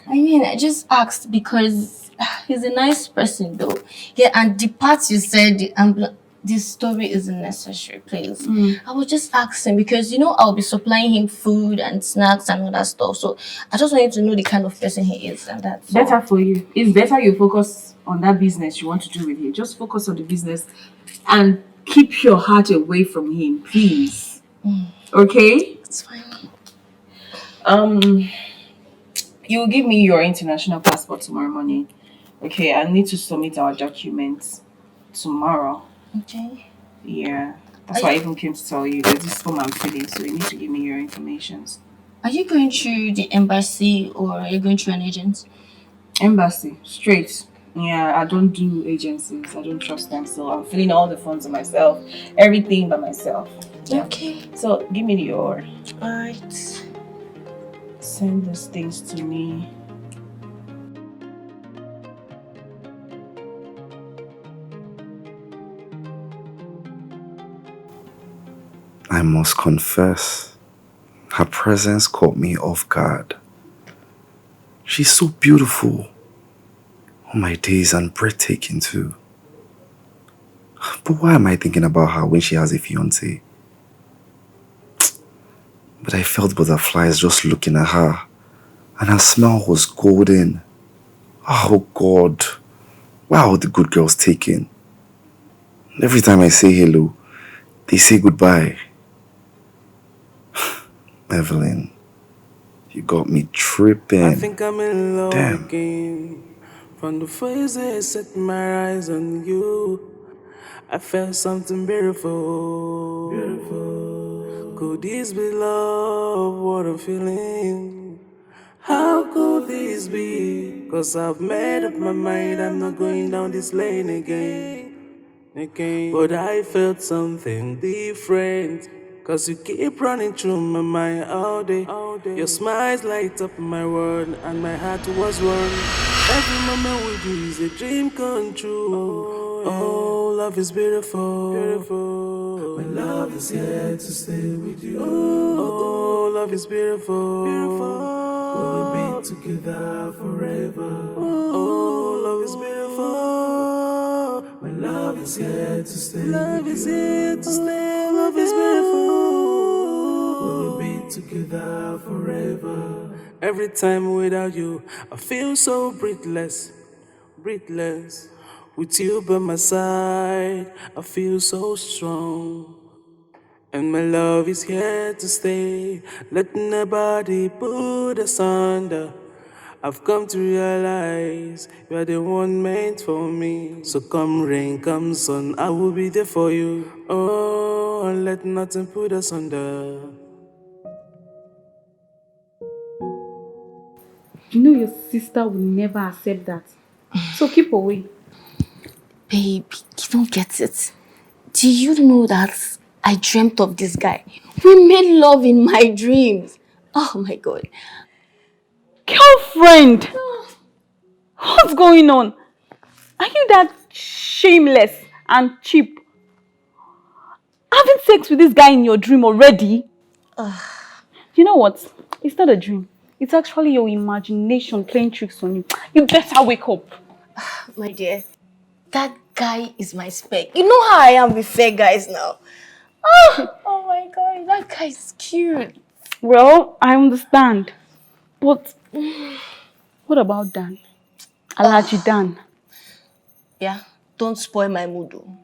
I mean, I just asked because he's a nice person though. Yeah, and the part you said, this story isn't necessary, please. I was just asking because, I'll be supplying him food and snacks and all that stuff. So I just wanted to know the kind of person he is and that's all. Better for you. It's better you focus on that business you want to do with him. Just focus on the business and keep your heart away from him, please. Okay? It's fine. You'll give me your international passport tomorrow morning. Okay, I need to submit our documents tomorrow. Okay. Yeah. That's why I even came to tell you there's this form I'm filling, so you need to give me your information. Are you going through the embassy or are you going through an agent? Embassy, straight. Yeah, I don't do agencies. I don't trust them, so I'm filling all the forms by myself. Everything by myself. Yeah. Okay. So give me your. Alright. Send these things to me. I must confess, her presence caught me off guard. She's so beautiful. Oh my days, and breathtaking too. But why am I thinking about her when she has a fiancé? But I felt butterflies just looking at her, and her smile was golden. Oh God, why are the good girls taken? Every time I say hello, they say goodbye. Evelyn, you got me tripping. I think I'm in love Damn. again. From the first day I set my eyes on you, I felt something beautiful. Could this be love, what I'm feeling? How could this be? 'Cause I've made up my mind, I'm not going down this lane again. But I felt something different. 'Cause you keep running through my mind all day. Your smiles light up my world and my heart was warm. Every moment with you is a dream come true. Oh, love is beautiful. My love is here to stay with you. Oh, love is beautiful. We'll be together forever. Oh, love is beautiful. My love is here to stay. Love is here to stay. Love is beautiful. We'll be together forever. Every time without you, I feel so breathless. With you by my side, I feel so strong. And my love is here to stay. Let nobody put us under. I've come to realize you are the one meant for me. So come rain, come sun, I will be there for you. Oh, and let nothing put us under. You know your sister will never accept that. So keep away. Babe, you don't get it. Do you know that I dreamt of this guy? We made love in my dreams. Oh my God. Girlfriend! What's going on? Are you that shameless and cheap? Having sex with this guy in your dream already? You know what? It's not a dream. It's actually your imagination playing tricks on you. You better wake up. My dear, that guy is my spec. You know how I am with fair guys now. Oh my god, that guy is cute. Well, I understand. But what about Dan? Alaji Dan. Yeah, don't spoil my mood though.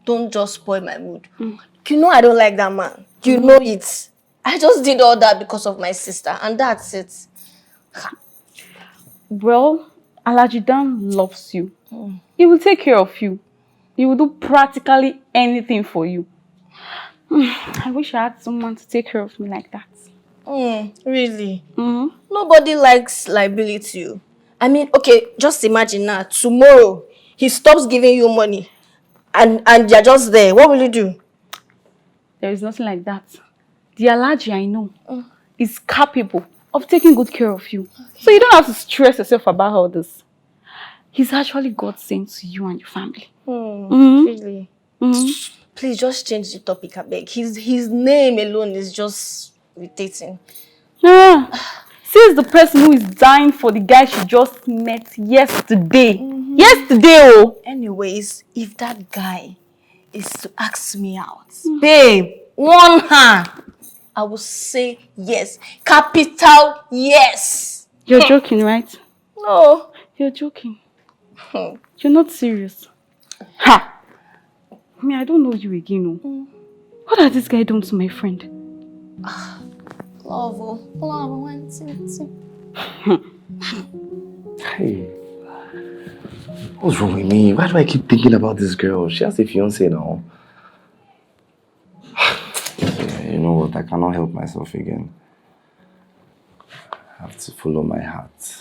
Don't just spoil my mood. You know I don't like that man. You know it. I just did all that because of my sister and that's it. Well, Alaji Dan loves you. He will take care of you. He will do practically anything for you. I wish I had someone to take care of me like that. Really? Nobody likes liability. I mean, okay, just imagine now, tomorrow he stops giving you money and you're just there. What will you do? There is nothing like that. The Alaji I know is capable of taking good care of you. So you don't have to stress yourself about all this. He's actually God sent to you and your family. Really? Please just change the topic, I beg. His name alone is just irritating. Says the person who is dying for the guy she just met yesterday. Yesterday, oh! Anyways, if that guy is to ask me out, babe, one hand, I will say yes. Capital yes. You're joking, right? No. You're joking. You're not serious. Ha! I mean, I don't know you again. What has this guy done to my friend? Love. Hey, what's wrong with me? Why do I keep thinking about this girl? She has a fiance now. You know what? I cannot help myself again. I have to follow my heart.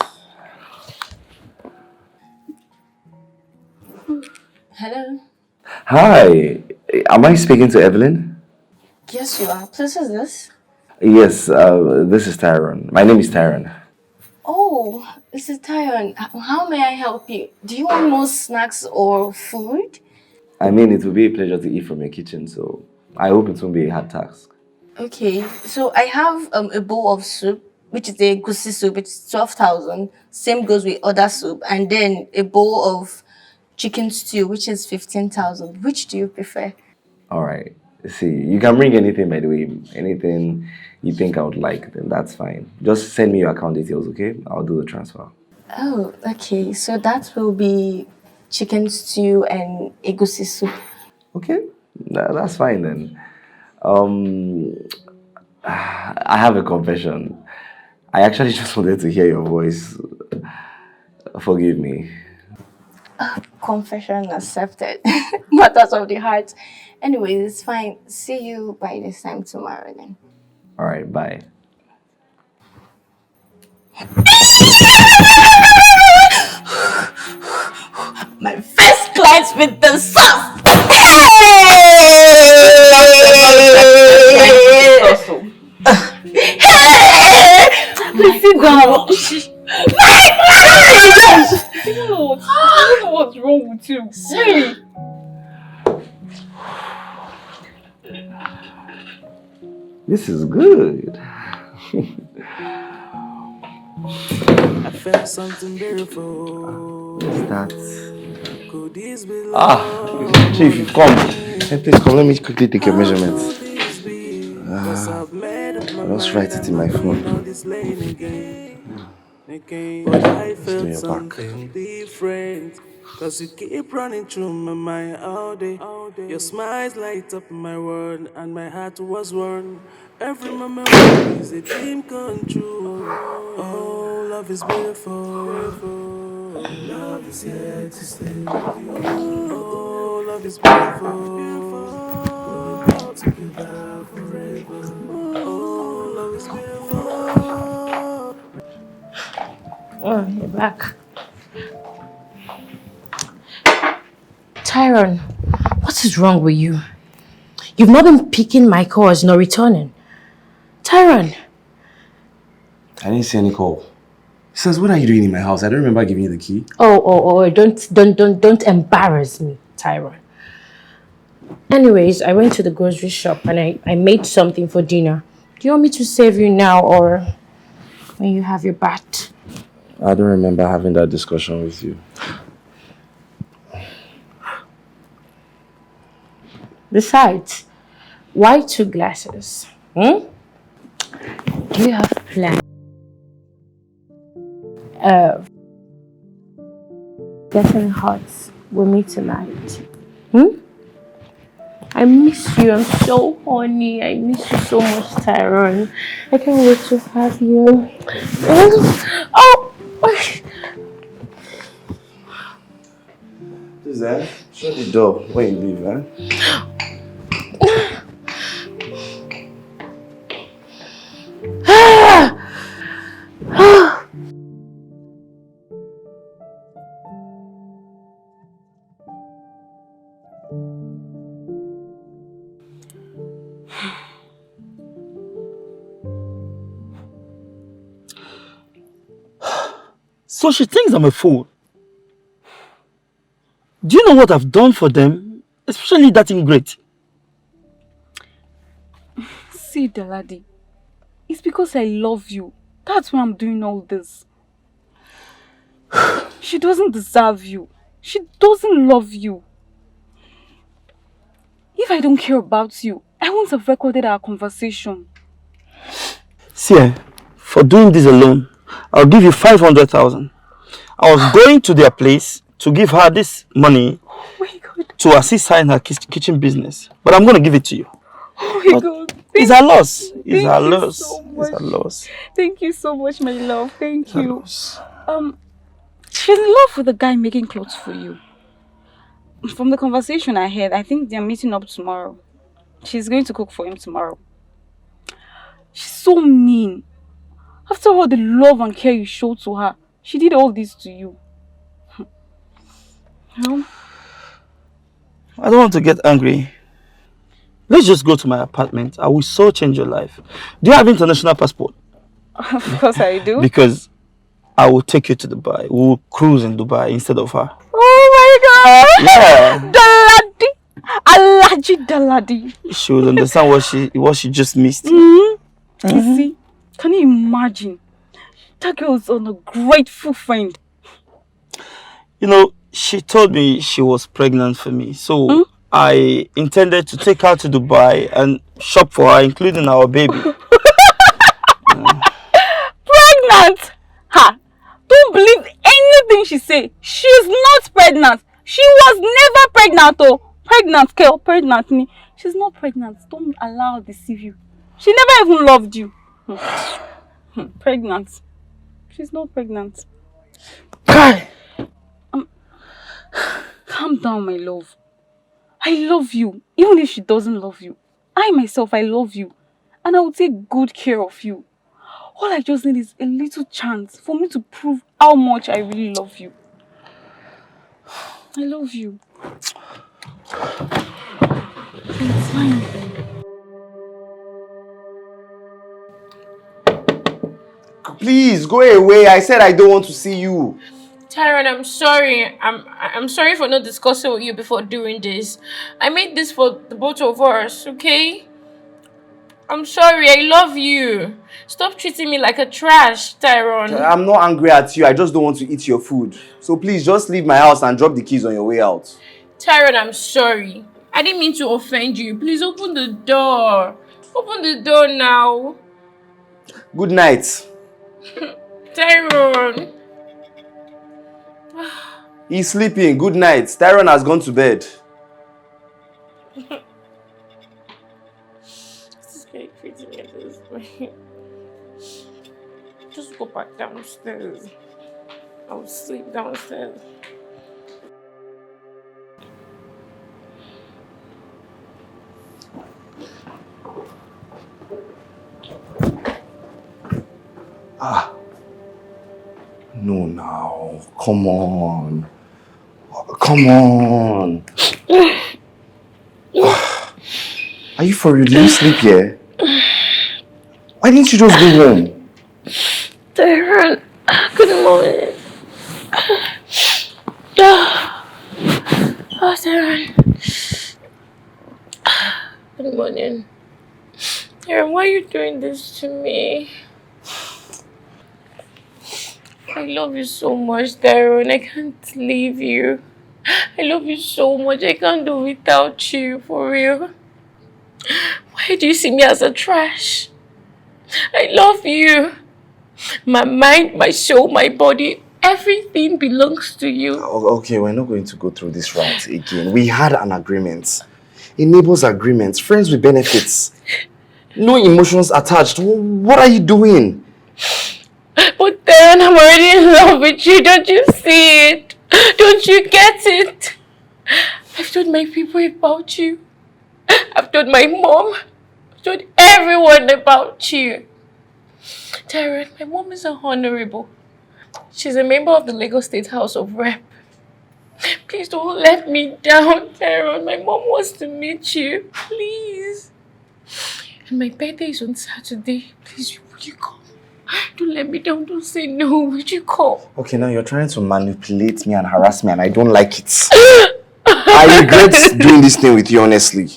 Hello. Hi, am I speaking to Evelyn? Yes, you are. Please, who's this? Yes, this is Tyron. My name is Tyron. Oh, this is Tyrone. How may I help you? Do you want more snacks or food? I mean, it will be a pleasure to eat from your kitchen, so I hope it won't be a hard task. Okay, so I have a bowl of soup, which is a goosey soup, which is 12,000. Same goes with other soup. And then a bowl of chicken stew, which is 15,000. Which do you prefer? All right. See, you can bring anything, by the way. Anything you think I would like, then that's fine. Just send me your account details, okay? I'll do the transfer. Oh, okay. So that will be chicken stew and egusi soup. Okay, that's fine then. I have a confession. I actually just wanted to hear your voice. Forgive me. Confession accepted. Matters of the heart. Anyway, it's fine. See you by this time tomorrow then. All right, bye. My first client with the sauce. Please sit down. I don't know what's wrong with you. Really? This is good. I felt something beautiful. What's that? Could this be Chief, come. Hey, please come. Let me quickly take your measurements. I'll just write it in my phone. But I do felt your something different. Cause you keep running through my mind all day. Your smiles light up my world and my heart was warm. Every moment is a dream come true. Oh, love is beautiful. Love is here to stay with you. Oh, love is beautiful. Together forever. Oh, love is beautiful. Oh, you're back. Tyron, what is wrong with you? You've not been picking my calls nor returning. Tyron. I didn't see any call. Says, what are you doing in my house? I don't remember giving you the key. Don't embarrass me, Tyrone. Anyways, I went to the grocery shop and I made something for dinner. Do you want me to serve you now or when you have your bath? I don't remember having that discussion with you. Besides, why 2 glasses? Do you have plans of getting hot with me tonight? I miss you. I'm so horny. I miss you so much, Tyrone. I can't wait to have you. Oh! Who's that? Shut the door when you leave, eh? So she thinks I'm a fool. Do you know what I've done for them? Especially that ingrate. See, Daladi, it's because I love you. That's why I'm doing all this. She doesn't deserve you. She doesn't love you. If I don't care about you, I wouldn't have recorded our conversation. See, for doing this alone, I'll give you 500,000. I was going to their place to give her this money to assist her in her kitchen business. But I'm going to give it to you. Oh my God. It's a loss. It's Thank a you loss. so It's a much. loss. Thank you so much, my love. Thank It's a you. loss. She's in love with the guy making clothes for you. From the conversation I had, I think they're meeting up tomorrow. She's going to cook for him tomorrow. She's so mean. After all the love and care you showed to her, she did all this to you. No? I don't want to get angry. Let's just go to my apartment. I will so change your life. Do you have international passport? Of course I do. Because I will take you to Dubai. We will cruise in Dubai instead of her. Oh my God! Yeah. Daladi! Alaji Daladi! She will understand what she just missed. You see, can you imagine? That girl is on a grateful friend. You know, she told me she was pregnant for me. So I intended to take her to Dubai and shop for her, including our baby. Pregnant? Ha! Don't believe anything she say. She's not pregnant. She was never pregnant. Oh, pregnant girl, pregnant me. She's not pregnant. Don't allow her to deceive you. She never even loved you. Pregnant. She's not pregnant. Calm down, my love. I love you, even if she doesn't love you. I myself, I love you. And I will take good care of you. All I just need is a little chance for me to prove how much I really love you. I love you. It's fine. Please, go away. I said I don't want to see you. Tyrone, I'm sorry. I'm sorry for not discussing with you before doing this. I made this for the both of us, okay? I'm sorry. I love you. Stop treating me like a trash, Tyrone. I'm not angry at you. I just don't want to eat your food. So please, just leave my house and drop the keys on your way out. Tyrone, I'm sorry. I didn't mean to offend you. Please open the door. Open the door now. Good night. Tyrone. He's sleeping. Good night. Tyrone has gone to bed. This is very crazy at this point. Just go back downstairs. I'll sleep downstairs. No, now. Come on. Come on. Are you for real? Did you sleep here? Why didn't you just go home? Tyrone, Good morning. Oh, Sarah. Good morning. Aaron, why are you doing this to me? I love you so much, Darren. I can't leave you. I love you so much. I can't do without you, for real. Why do you see me as a trash? I love you. My mind, my soul, my body, everything belongs to you. Okay, we're not going to go through this route again. We had an agreement. A neighbor's agreement. Friends with benefits. No emotions attached. What are you doing? But then I'm already in love with you. Don't you see it? Don't you get it? I've told my people about you. I've told my mom. I've told everyone about you. Darren, my mom is a honorable. She's a member of the Lagos State House of Rep. Please don't let me down, Darren. My mom wants to meet you. Please. And my birthday is on Saturday. Please, would you come? Don't let me down. Don't say no. Would you come? Okay, now you're trying to manipulate me and harass me and I don't like it. I regret doing this thing with you, honestly.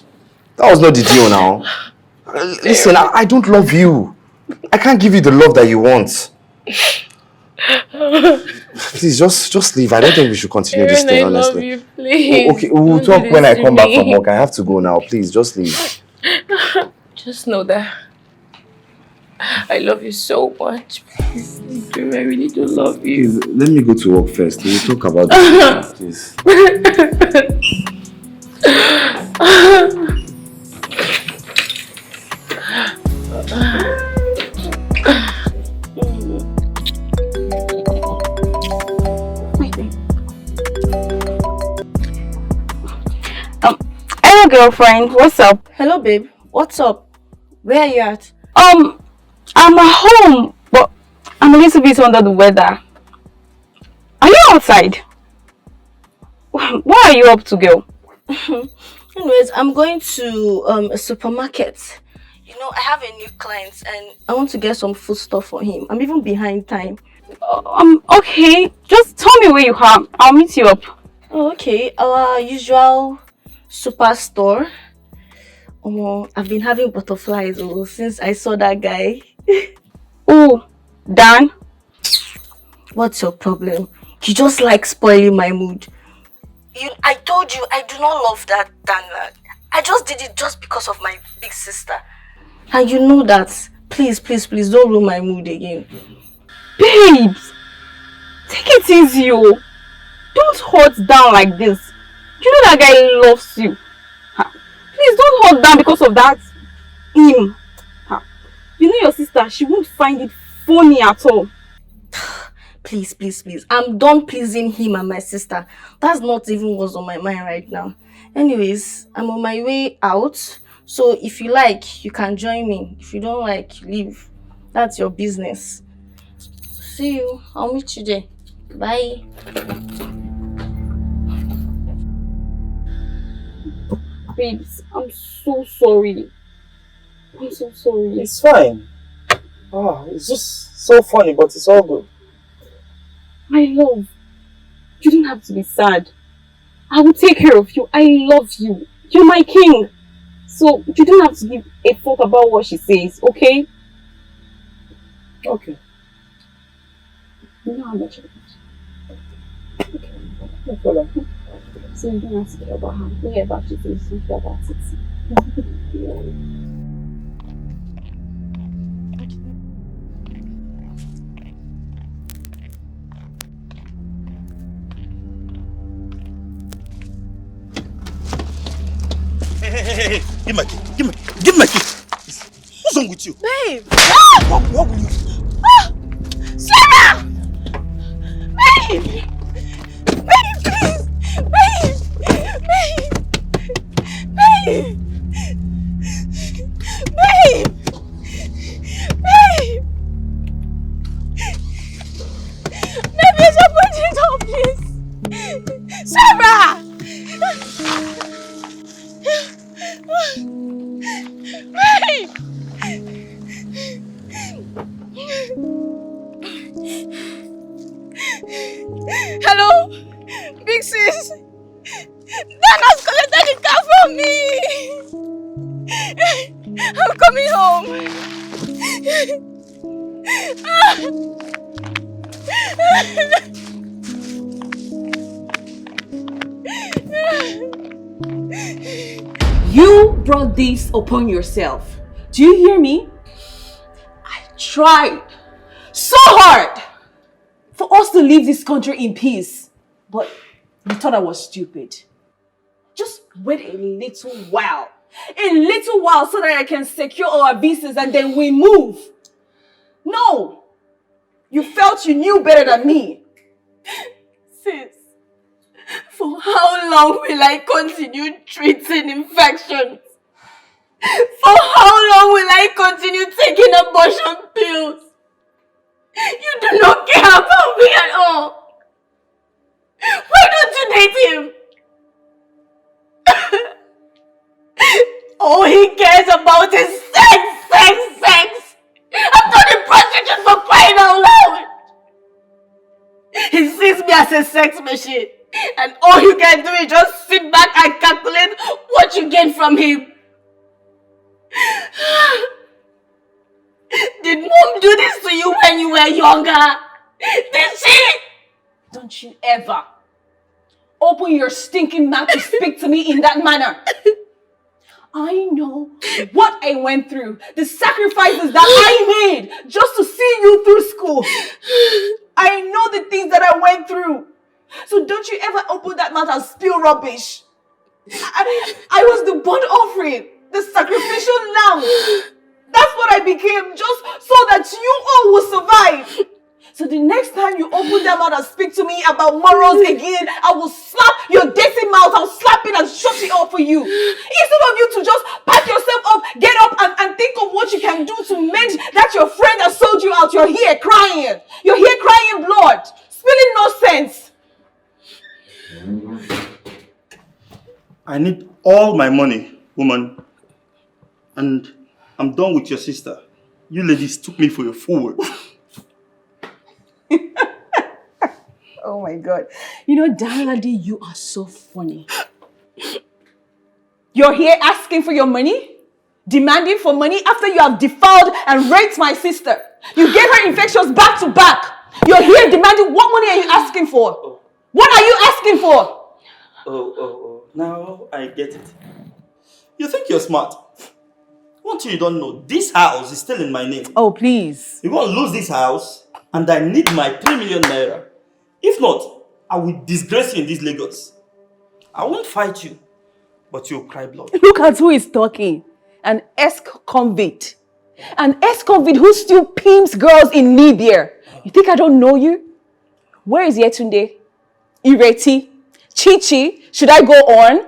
That was not the deal now. Listen, I don't love you. I can't give you the love that you want. Please, just leave. I don't think we should continue this thing, honestly. I love you, please. Okay, we'll talk when I come back from work. I have to go now. Please, just leave. Just know that I love you so much. Please, I really do love you. Please, let me go to work first. We'll talk about this, please. Hello, girlfriend. What's up? Hello, babe. What's up? Where are you at? I'm at home, but I'm a little bit under the weather. Are you outside? What are you up to, girl? Anyways, I'm going to a supermarket. You know, I have a new client and I want to get some food stuff for him. I'm even behind time. Okay. Just tell me where you are. I'll meet you up. Oh, okay. Our usual superstore. I've been having butterflies since I saw that guy. Oh, Dan? What's your problem? You just like spoiling my mood. I told you I do not love that Dan. I just did it just because of my big sister. And you know that. Please, please, please don't ruin my mood again. Babes, take it easy, oh. Don't hurt down like this. You know that guy loves you. Please don't hurt down because of that. Him. You know your sister, she won't find it funny at all. Please, please, please. I'm done pleasing him and my sister. That's not even what's on my mind right now. Anyways, I'm on my way out. So if you like, you can join me. If you don't like, leave. That's your business. See you. I'll meet you there. Bye. Babes, I'm so sorry. I'm so sorry. It's fine. It's just so funny, but it's all good. My love, you don't have to be sad. I will take care of you. I love you. You're my king. So you don't have to give a fuck about what she says, okay? Okay. You know how much I love you. Okay. No problem. So you don't have to care about her. Whatever she says, don't care about it. Hey, give my key. Give my key. What's wrong with you? Babe! What will you? Sarah! Babe! Babe, please! Babe! Babe! Babe! Babe! Babe! Babe, there's a potato, please! Sarah! Babe! coming home. You brought this upon yourself. Do you hear me? I tried so hard for us to leave this country in peace, but you thought I was stupid. Just wait a little while. A little while so that I can secure our visas and then we move. No! You felt you knew better than me. Sis, for how long will I continue treating infections? For how long will I continue taking abortion pills? You do not care about me at all. Why don't you date him? All he cares about is sex. I'm not a prostitute for crying out loud. He sees me as a sex machine, and all you can do is just sit back and calculate what you get from him. Did mom do this to you when you were younger? Did she? Don't you ever open your stinking mouth to speak to me in that manner. I know what I went through, the sacrifices that I made just to see you through school. I know the things that I went through. So don't you ever open that mouth and spill rubbish. I was the burnt offering, the sacrificial lamb. That's what I became, just so that you all will survive. So the next time you open that mouth and speak to me about morals again, I will slap your dirty mouth. I'll slap it and shut it up for you. Instead of you to just pack yourself up, get up and think of what you can do to mend that your friend that sold you out. You're here crying. You're here crying blood. Spilling nonsense. I need all my money, woman. And I'm done with your sister. You ladies took me for a fool. Oh my God. You know, Everylady, you are so funny. You're here asking for your money? Demanding for money after you have defiled and raped my sister. You gave her infections back to back. You're here demanding, what money are you asking for? Oh. What are you asking for? Oh. Now I get it. You think you're smart. One thing you don't know, this house is still in my name. Oh, please. You won't lose this house, and I need my 3 million naira. If not, I will disgrace you in this Lagos. I won't fight you, but you'll cry blood. Look at who is talking. An ex-convict. An ex-convict who still pimps girls in Libya. You think I don't know you? Where is Yetunde? Ireti? Chichi? Should I go on?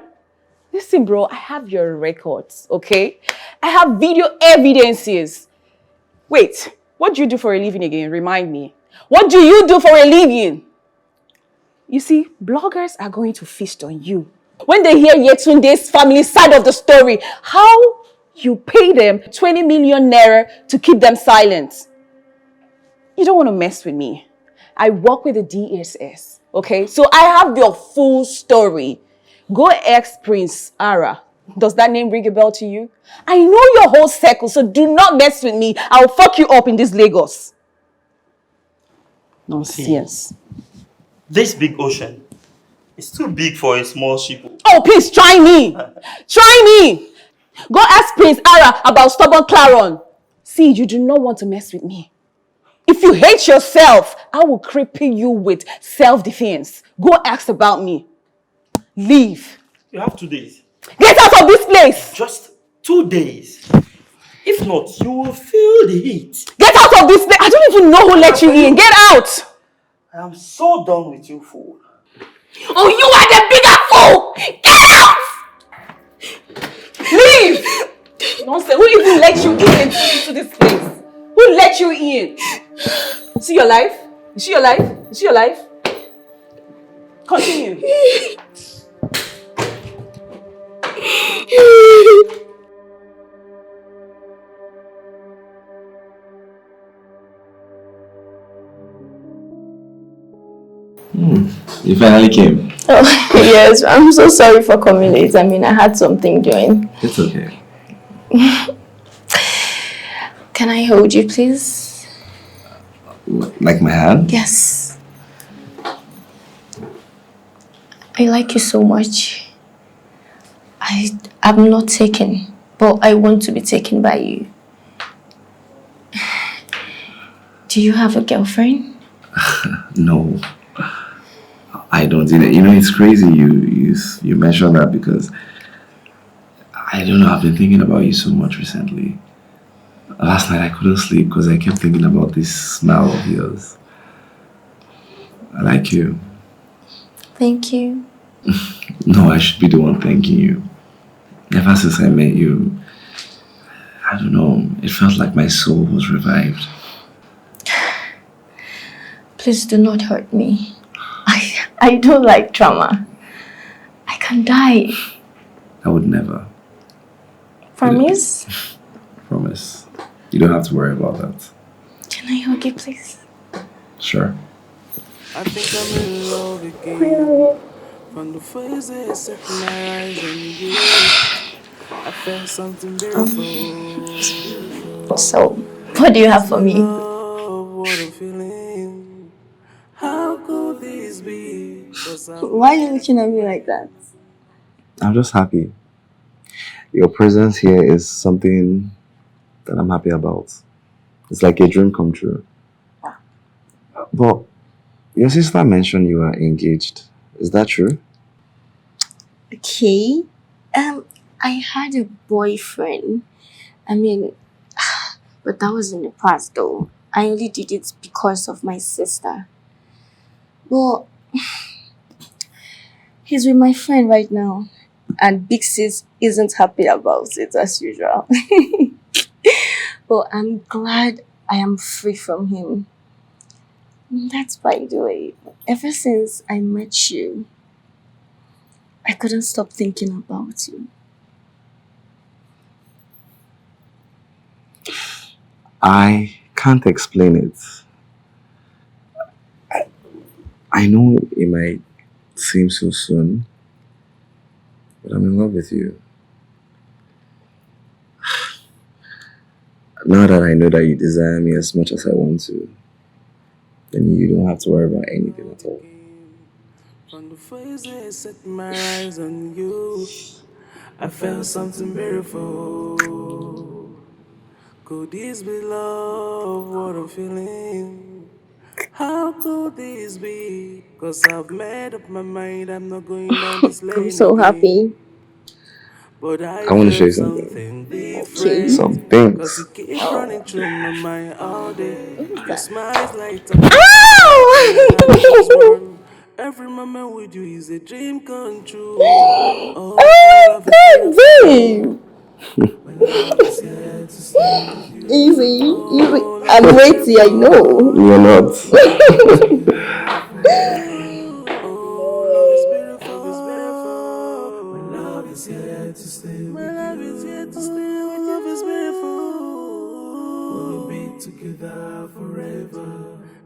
Listen, bro, I have your records, okay? I have video evidences. Wait, what do you do for a living again? Remind me. What do you do for a living? You see, bloggers are going to feast on you. When they hear Yetunde's family side of the story, how you pay them 20 million naira to keep them silent. You don't want to mess with me. I work with the DSS, okay? So I have your full story. Go ask Prince Ara. Does that name ring a bell to you? I know your whole circle, so do not mess with me. I'll fuck you up in this Lagos. Nonsense. This big ocean is too big for a small ship. Oh, please, try me. Try me. Go ask Prince Ara about stubborn Claron. See, you do not want to mess with me. If you hate yourself, I will cripple you with self-defense. Go ask about me. Leave. You have 2 days. Get out of this place. Just 2 days. If not, you will feel the heat. Get out of this place. I don't even know who let you in. Get out. I am so done with you, fool. Oh, you are the bigger fool! Get out! Leave! Nonsense. Who even let you into this place? Who let you in? See your life? You see your life? You see your life? Continue. You finally came. Oh, yes. I'm so sorry for coming late. I mean, I had something doing. It's okay. Can I hold you, please? Like my hand? Yes. I like you so much. I'm not taken, but I want to be taken by you. Do you have a girlfriend? No, I don't. It's crazy you mentioned that because I don't know. I've been thinking about you so much recently. Last night I couldn't sleep because I kept thinking about this smile of yours. I like you. Thank you. No, I should be the one thanking you. Ever since I met you, I don't know, it felt like my soul was revived. Please do not hurt me. I don't like trauma. I can die. I would never. Promise? Promise. You don't have to worry about that. Can I hug you, please? Sure. I think I'm in love again. From the first day I set my eyes on you, I felt something beautiful. So, what do you have for me? Love, what a feeling. How could this be? Why are you looking at me like that? I'm just happy. Your presence here is something that I'm happy about. It's like a dream come true. But your sister mentioned you are engaged. Is that true? Okay. I had a boyfriend. I mean, but that was in the past though. I only did it because of my sister. Well, he's with my friend right now. And Big Sis isn't happy about it as usual. But I'm glad I am free from him. That's by the way. Ever since I met you, I couldn't stop thinking about you. I can't explain it. I know it might seem so soon, but I'm in love with you. Now that I know that you desire me as much as I want to, then you don't have to worry about anything at all. From the first day I set my eyes on you, I felt something beautiful. Could this be love? What a feeling. How could this be? Cause I've made up my mind, I'm not going down this lane I'm so again. happy. But I I want to show feel you something. something Okay. different. Some Cause things. it keep running through my mind all day. Your smile's like a Ow! every moment with you is a dream come true. Oh, my Oh love is my god, beautiful. babe! My love is here to stay with you. Easy, easy. Oh, love I'm is weighty, I know. You're not. oh, love is beautiful. My love is here to stay with you. My love is here to stay with you. Love is beautiful. We'll be together forever.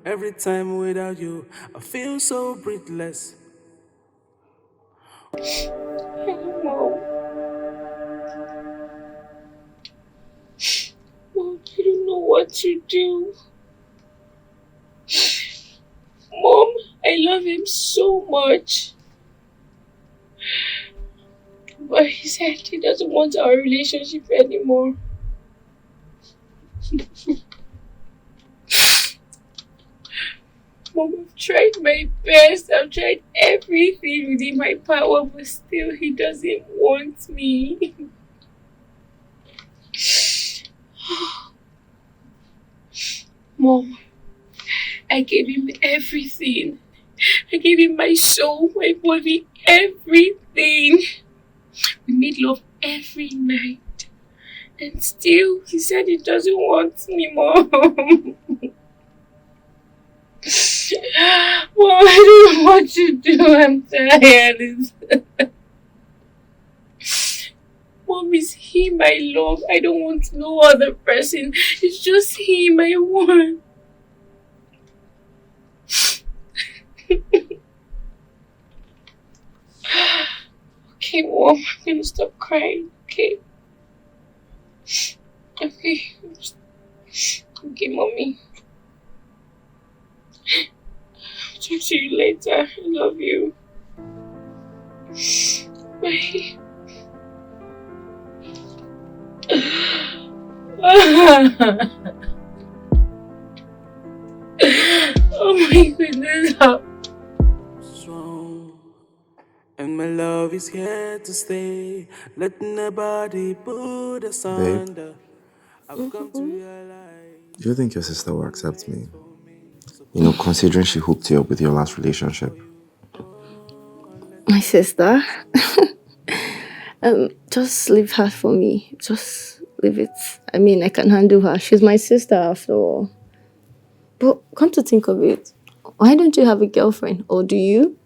Every time without you, I feel so breathless. Mom. Mom, I don't know what to do. Mom, I love him so much. But he said he doesn't want our relationship anymore. Mom, I've tried my best. I've tried everything within my power, but still he doesn't want me. Mom, I gave him everything. I gave him my soul, my body, everything. We made love every night. And still, he said he doesn't want me, Mom. Mom, I don't know what to do. I'm tired. Mom, it's him I love. I don't want no other person. It's just him I want. Okay, Mom, I'm gonna stop crying, okay? Okay. Okay, mommy. I'll talk to you later. I love you. Bye. Oh my goodness. Strong. And my love is here to stay. Let nobody put us under. I've come to realize. Do you think your sister will accept me? You know, considering she hooked you up with your last relationship. My sister? Just leave her for me. Just leave it. I mean, I can handle her. She's my sister after all. But come to think of it, why don't you have a girlfriend? Or do you?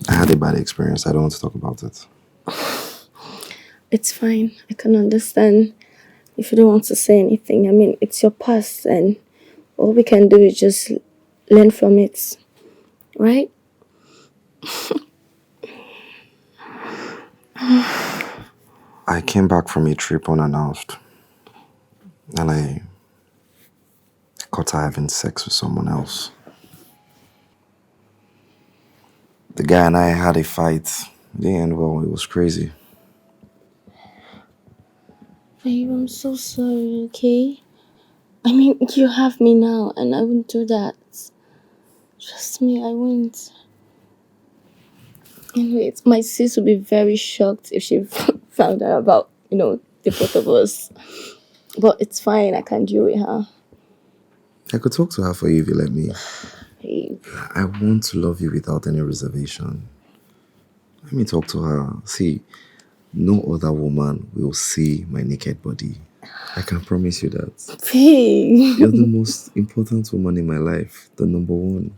I had a bad experience. I don't want to talk about it. It's fine. I can understand if you don't want to say anything. I mean, it's your past and all we can do is just learn from it. Right? I came back from a trip unannounced. And I caught her having sex with someone else. The guy and I had a fight. In the end, well, it was crazy. Babe, I'm so sorry, okay? I mean, you have me now and I wouldn't do that. Trust me, I wouldn't. Anyways, my sis would be very shocked if she found out about, the both of us. But it's fine, I can deal with her. I could talk to her for you if you let me. Babe. I want to love you without any reservation. Let me talk to her. See, no other woman will see my naked body. I can promise you that. Babe. You're the most important woman in my life. The number one.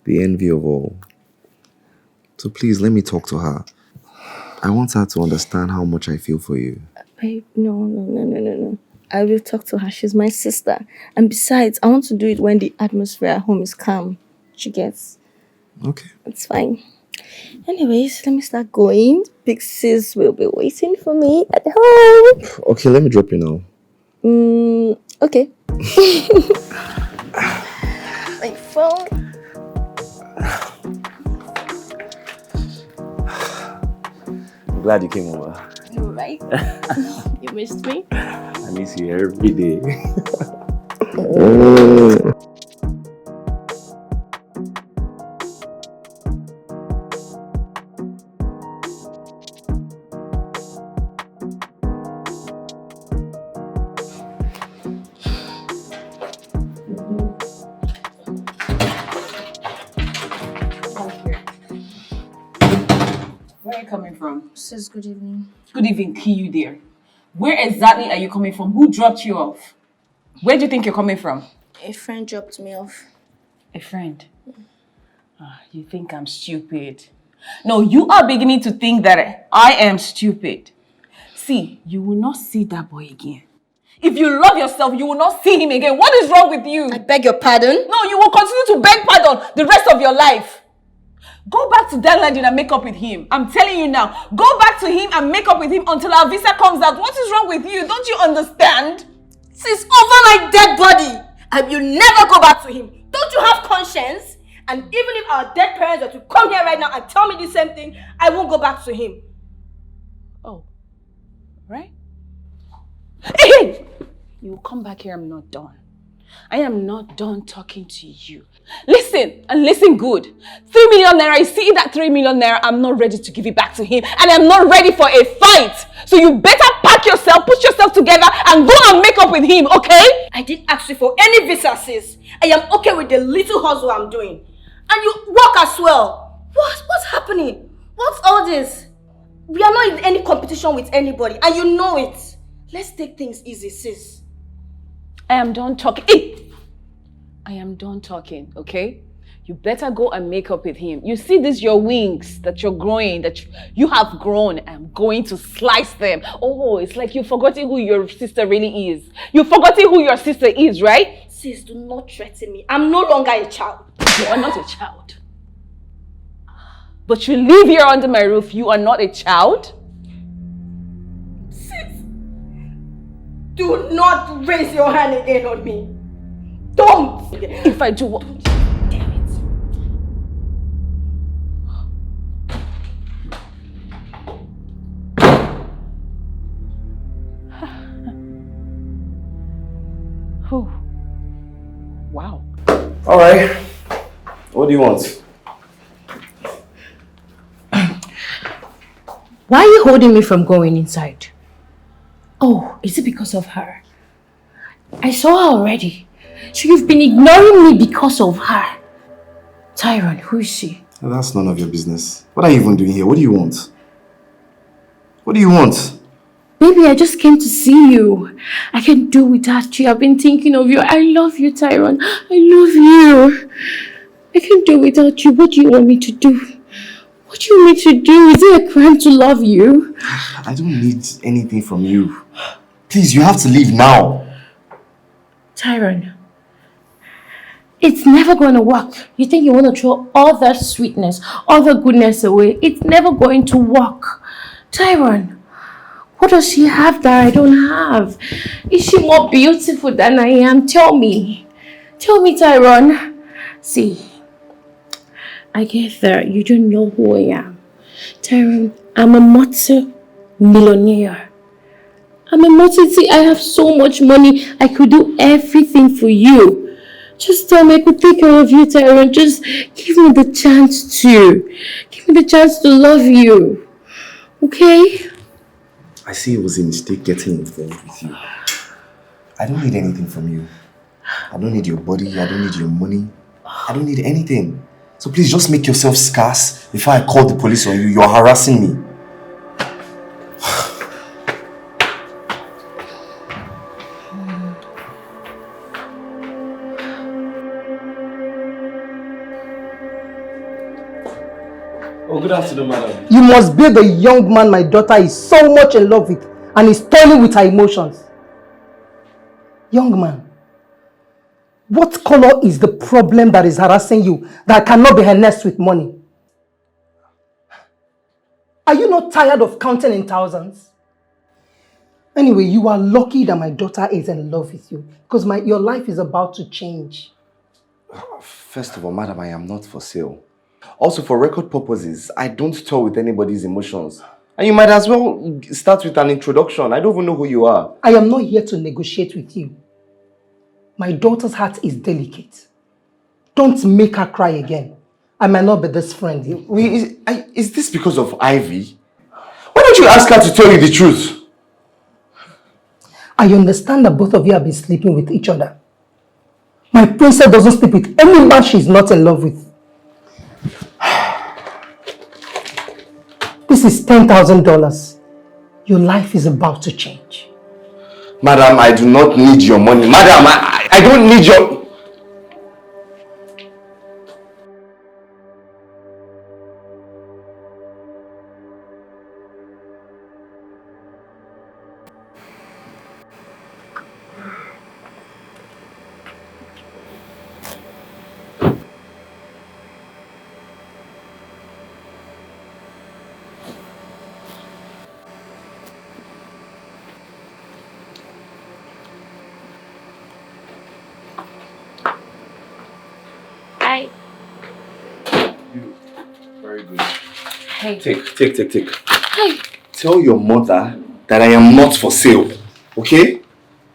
The envy of all. So please, let me talk to her. I want her to understand how much I feel for you. Babe, no. I will talk to her. She's my sister. And besides, I want to do it when the atmosphere at home is calm. She gets. Okay. It's fine. Anyways, let me start going. Big sis will be waiting for me at home. Okay, let me drop you now. Okay. My phone. I'm glad you came over. Right? You missed me? I miss you every day. Where are you coming from? Sis, good evening. Good evening, you there. Where exactly are you coming from? Who dropped you off? Where do you think you're coming from? A friend dropped me off. A friend? You think I'm stupid? No, you are beginning to think that I am stupid. See, you will not see that boy again. If you love yourself, you will not see him again. What is wrong with you? I beg your pardon? No, you will continue to beg pardon the rest of your life. Go back to that landing and make up with him. I'm telling you now. Go back to him and make up with him until our visa comes out. What is wrong with you? Don't you understand? Sis, over my dead body. And you never go back to him. Don't you have conscience? And even if our dead parents were to come here right now and tell me the same thing, I won't go back to him. Oh. Right? Hey! You will come back here. I'm not done. I am not done talking to you. Listen, and listen good. 3 million naira, you see that 3 million naira, I'm not ready to give it back to him. And I'm not ready for a fight. So you better pack yourself, put yourself together, and go and make up with him, okay? I didn't ask you for any visa, sis. I am okay with the little hustle I'm doing. And you work as well. What's happening? What's all this? We are not in any competition with anybody, and you know it. Let's take things easy, sis. I am done talking. I am done talking, okay? You better go and make up with him. You see these your wings that you're growing, that you have grown. I'm going to slice them. Oh, it's like you've forgotten who your sister really is. You've forgotten who your sister is, right? Sis, do not threaten me. I'm no longer a child. You are not a child. But you live here under my roof. You are not a child? Sis, Do not raise your hand again on me. Don't! If I do what? Damn it. Oh. Wow. Alright. What do you want? Why are you holding me from going inside? Oh, is it because of her? I saw her already. So you've been ignoring me because of her. Tyrone, who is she? That's none of your business. What are you even doing here? What do you want? What do you want? Baby, I just came to see you. I can't do without you. I've been thinking of you. I love you, Tyrone. I love you. I can't do without you. What do you want me to do? What do you want me to do? Is it a crime to love you? I don't need anything from you. Please, you have to leave now. Tyrone, it's never going to work. You think you want to throw all that sweetness, all the goodness away? It's never going to work. Tyrone, what does she have that I don't have? Is she more beautiful than I am? Tell me. Tell me, Tyrone. See, I get there. You don't know who I am. Tyrone, I'm a multi-millionaire. I'm a multi. I have so much money. I could do everything for you. Just tell me I could take care of you, Tyrone. Just give me the chance to. Give me the chance to love you. Okay? I see it was a mistake getting involved with you. I don't need anything from you. I don't need your body. I don't need your money. I don't need anything. So please just make yourself scarce before I call the police on you. You're harassing me. Oh, good afternoon, madam. You must be the young man my daughter is so much in love with and is toiling with her emotions. Young man, what color is the problem that is harassing you that cannot be harnessed with money? Are you not tired of counting in thousands? Anyway, you are lucky that my daughter is in love with you because your life is about to change. First of all, madam, I am not for sale. Also, for record purposes, I don't toy with anybody's emotions. And you might as well start with an introduction. I don't even know who you are. I am not here to negotiate with you. My daughter's heart is delicate. Don't make her cry again. I might not be this friendly. Is this because of Ivy? Why don't you ask her to tell you the truth? I understand that both of you have been sleeping with each other. My princess doesn't sleep with any man she's not in love with. This is $10,000. Your life is about to change. Madam, I do not need your money. Madam, I don't need your... Very good. Hey. Take. Hey. Tell your mother that I am not for sale. Okay?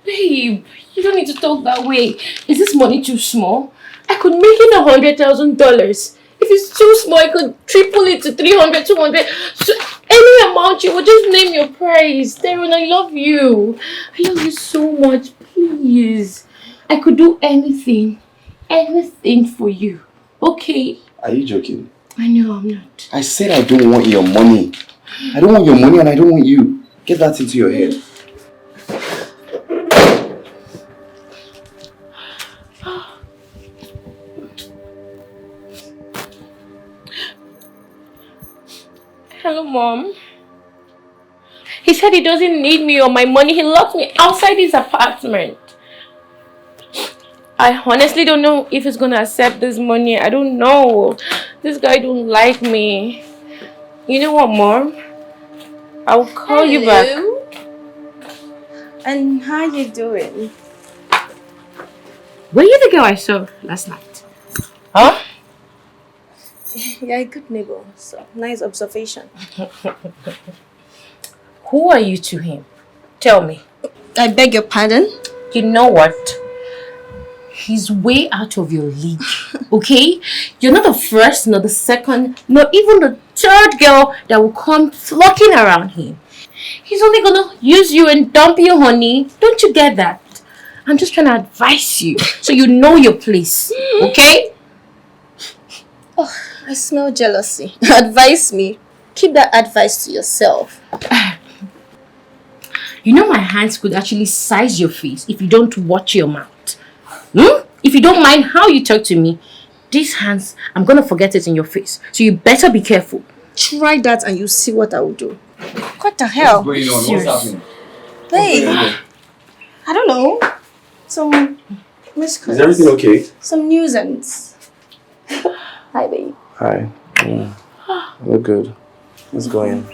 Babe, you don't need to talk that way. Is this money too small? I could make it $100,000. If it's too small, I could triple it to 300, 200. So any amount you would just name your price. Darren, I love you. I love you so much. Please. I could do anything. Anything for you. Okay? Are you joking? I know I'm not. I said I don't want your money. I don't want your money and I don't want you. Get that into your head. Hello, Mom. He said he doesn't need me or my money. He locked me outside his apartment. I honestly don't know if he's gonna accept this money. I don't know. This guy don't like me. You know what, Mom? I'll call you back. And how you doing? Were you the girl I saw last night? Huh? You're a good neighbor, so nice observation. Who are you to him? Tell me. I beg your pardon? You know what? He's way out of your league, okay? You're not the first, not the second, not even the third girl that will come flocking around him. He's only gonna use you and dump you, honey. Don't you get that? I'm just trying to advise you so you know your place, okay? Oh, I smell jealousy. Advise me. Keep that advice to yourself. You know my hands could actually size your face if you don't watch your mouth. If you don't mind how you talk to me, these hands, I'm gonna forget it in your face. So you better be careful. Try that and you see what I will do. What the hell? What's going on? What's happening? Babe, I don't know. Some miscalls. Is everything okay? Some nuisance. Hi, babe. Hi. We're good. Let's go in.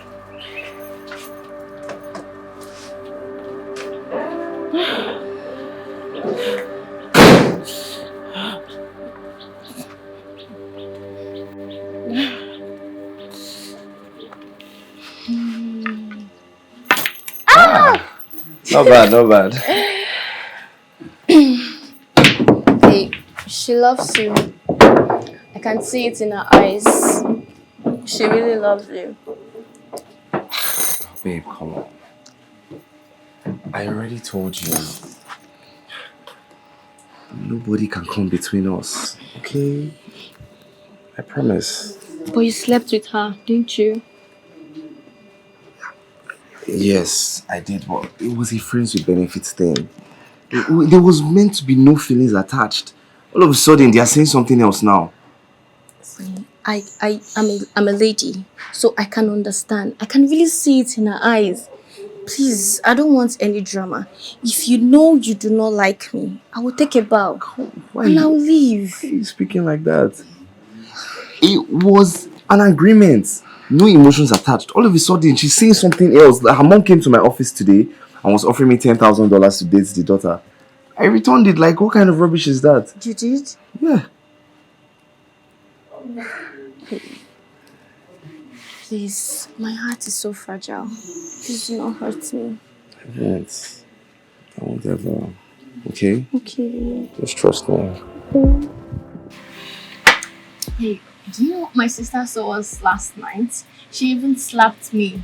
Not bad, not bad. Hey, she loves you. I can see it in her eyes. She really loves you. Babe, come on. I already told you. Nobody can come between us, okay? I promise. But you slept with her, didn't you? Yes, I did, but it was a friends with benefits thing. There was meant to be no feelings attached. All of a sudden, they are saying something else now. I'm a lady, so I can understand. I can really see it in her eyes. Please, I don't want any drama. If you know you do not like me, I will take a bow. Why and I'll leave. Why are you speaking like that? It was an agreement. No emotions attached. All of a sudden, she's saying something else. Like, her mom came to my office today and was offering me $10,000 to date the daughter. I returned it. Like, what kind of rubbish is that? You did? Yeah. Please, my heart is so fragile. Please do not hurt me. I won't ever. Okay? Okay. Just trust me. Hey, do you know what my sister saw us last night? She even slapped me.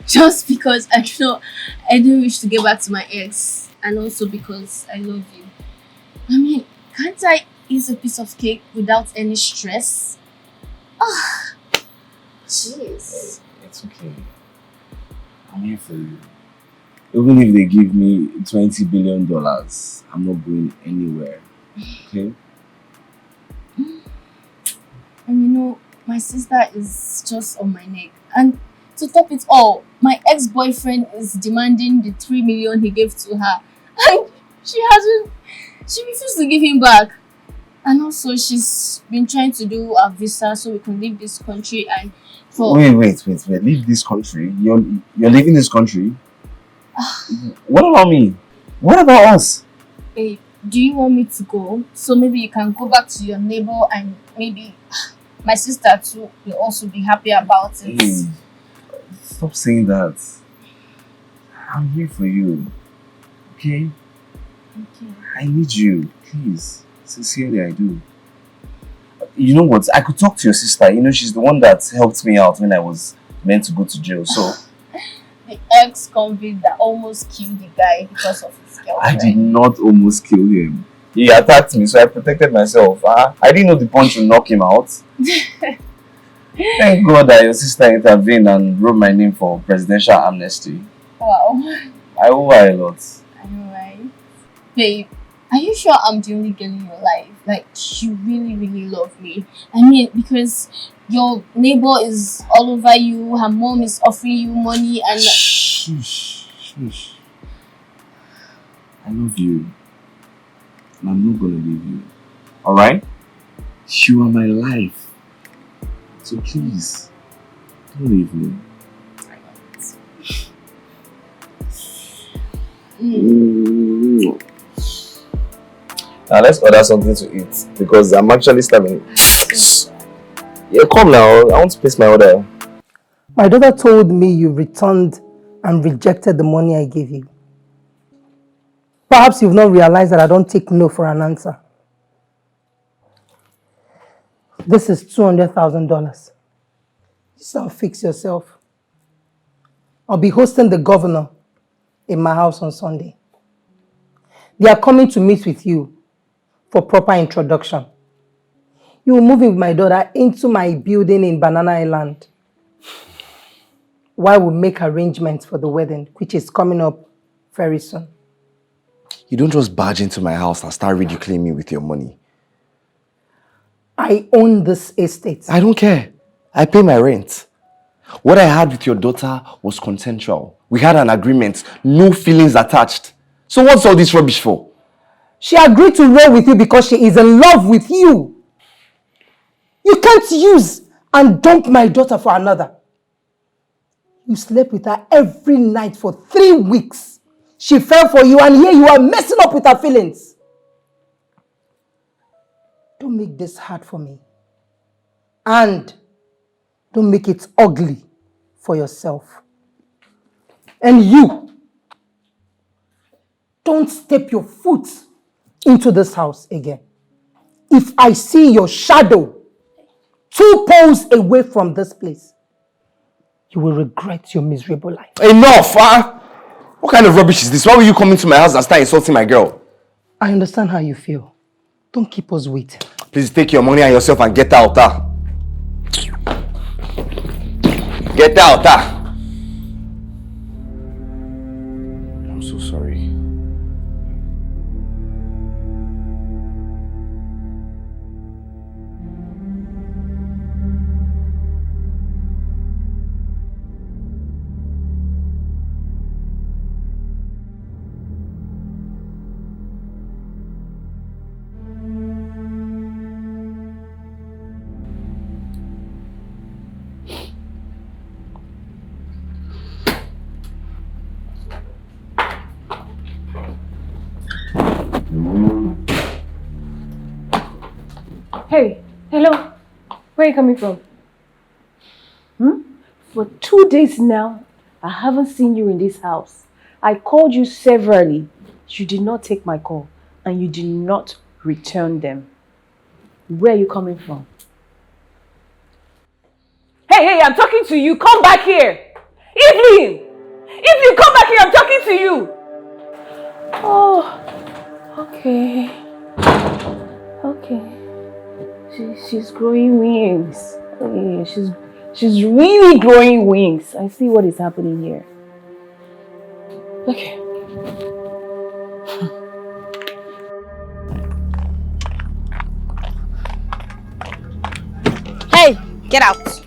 Just because I didn't wish to get back to my ex. And also because I love you. I mean, can't I eat a piece of cake without any stress? Ah, jeez. It's okay. I'm here for you. Even if they give me $20 billion, I'm not going anywhere. Okay? And you know, my sister is just on my neck. And to top it all, my ex-boyfriend is demanding the 3 million he gave to her. And she refused to give him back. And also, she's been trying to do a visa so we can leave this country and for... Wait. Leave this country? You're leaving this country? What about me? What about us? Hey, do you want me to go? So maybe you can go back to your neighbor and maybe my sister too will also be happy about it. Hey, stop saying that. I'm here for you. Okay? Okay. I need you. Please. Sincerely, I do. You know what? I could talk to your sister. You know, she's the one that helped me out when I was meant to go to jail. So the ex-convict that almost killed the guy because of his girlfriend. I did not almost kill him. He attacked me, so I protected myself. I didn't know the punch would knock him out. Thank God that your sister intervened and wrote my name for presidential amnesty. Wow. I owe her a lot. I know, right? Babe, are you sure I'm the only girl in your life? Like, you really, really love me. I mean, because your neighbor is all over you, her mom is offering you money and... Shush. I love you. And I'm not gonna leave you. Alright? You are my life. So please, don't leave me. Now let's order something to eat because I'm actually starving. Yeah, come now. I want to place my order. My daughter told me you returned and rejected the money I gave you. Perhaps you've not realized that I don't take no for an answer. This is $200,000. So fix yourself. I'll be hosting the governor in my house on Sunday. They are coming to meet with you for proper introduction. You will move in with my daughter into my building in Banana Island, while we make arrangements for the wedding, which is coming up very soon. You don't just barge into my house and start ridiculing me with your money. I own this estate. I don't care. I pay my rent. What I had with your daughter was consensual. We had an agreement, no feelings attached. So what's all this rubbish for? She agreed to roll with you because she is in love with you. You can't use and dump my daughter for another. You slept with her every night for 3 weeks. She fell for you and here you are messing up with her feelings. Don't make this hard for me. And don't make it ugly for yourself. And you, don't step your foot into this house again. If I see your shadow 2 poles away from this place, you will regret your miserable life. Enough! What kind of rubbish is this? Why will you come into my house and start insulting my girl? I understand how you feel. Don't keep us waiting. Please take your money and yourself and get out. Get out. I'm so sorry. Hey, hello. Where are you coming from? For 2 days now, I haven't seen you in this house. I called you severally. You did not take my call and you did not return them. Where are you coming from? Hey, I'm talking to you. Come back here. Evelyn! Evelyn, come back here. I'm talking to you. Oh, okay. Okay. She's growing wings. Yeah, she's really growing wings. I see what is happening here. Okay. Hey, get out!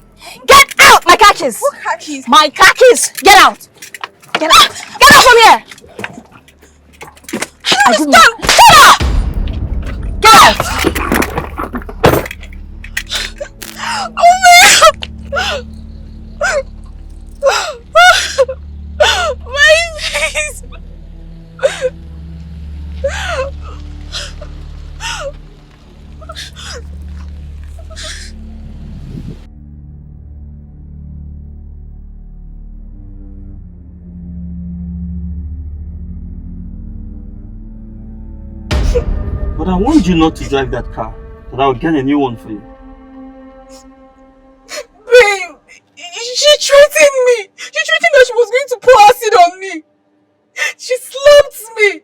Get out! My khakis! What khakis? My khakis! Get out! Get out! Get out from here! I don't understand! Get out! Get out! Oh my God! My face! But I warned you not to drive that car, that I'll get a new one for you. Babe, she threatened me. She threatened that she was going to pour acid on me. She slapped me.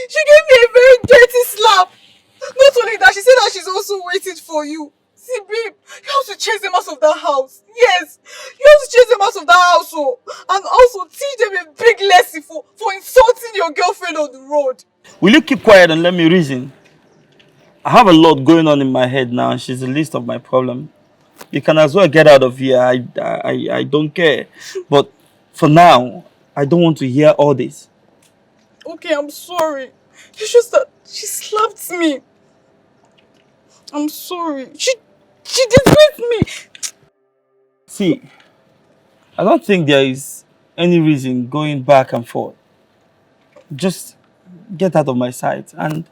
She gave me a very dirty slap. Not only that, she said that she's also waiting for you. See, babe, you have to chase them out of that house. Yes, you have to chase them out of that household. And also teach them a big lesson for insulting your girlfriend on the road. Will you keep quiet and let me reason? I have a lot going on in my head now and she's the least of my problem. You can as well get out of here. I don't care. But for now, I don't want to hear all this. Okay, I'm sorry. It's just that she slapped me. I'm sorry. She disgraced me. See, I don't think there is any reason going back and forth. just get out of my sight and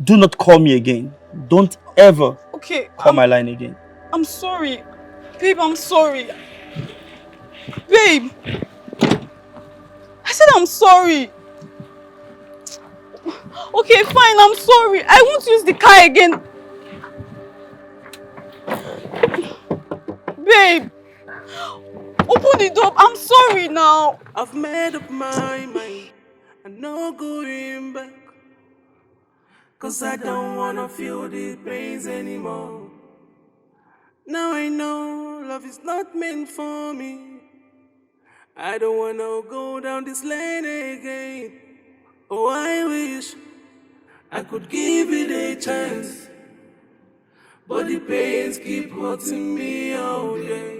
do not call me again. Don't ever call my line again. I'm sorry. Babe, I'm sorry. Babe! I said I'm sorry. Okay, fine, I'm sorry. I won't use the car again. Babe! Open the door. I'm sorry now. I've made up my mind. I'm not going back. Cause I don't wanna feel the pains anymore. Now I know love is not meant for me. I don't wanna go down this lane again. Oh, I wish I could give it a chance. But the pains keep hurting me all day.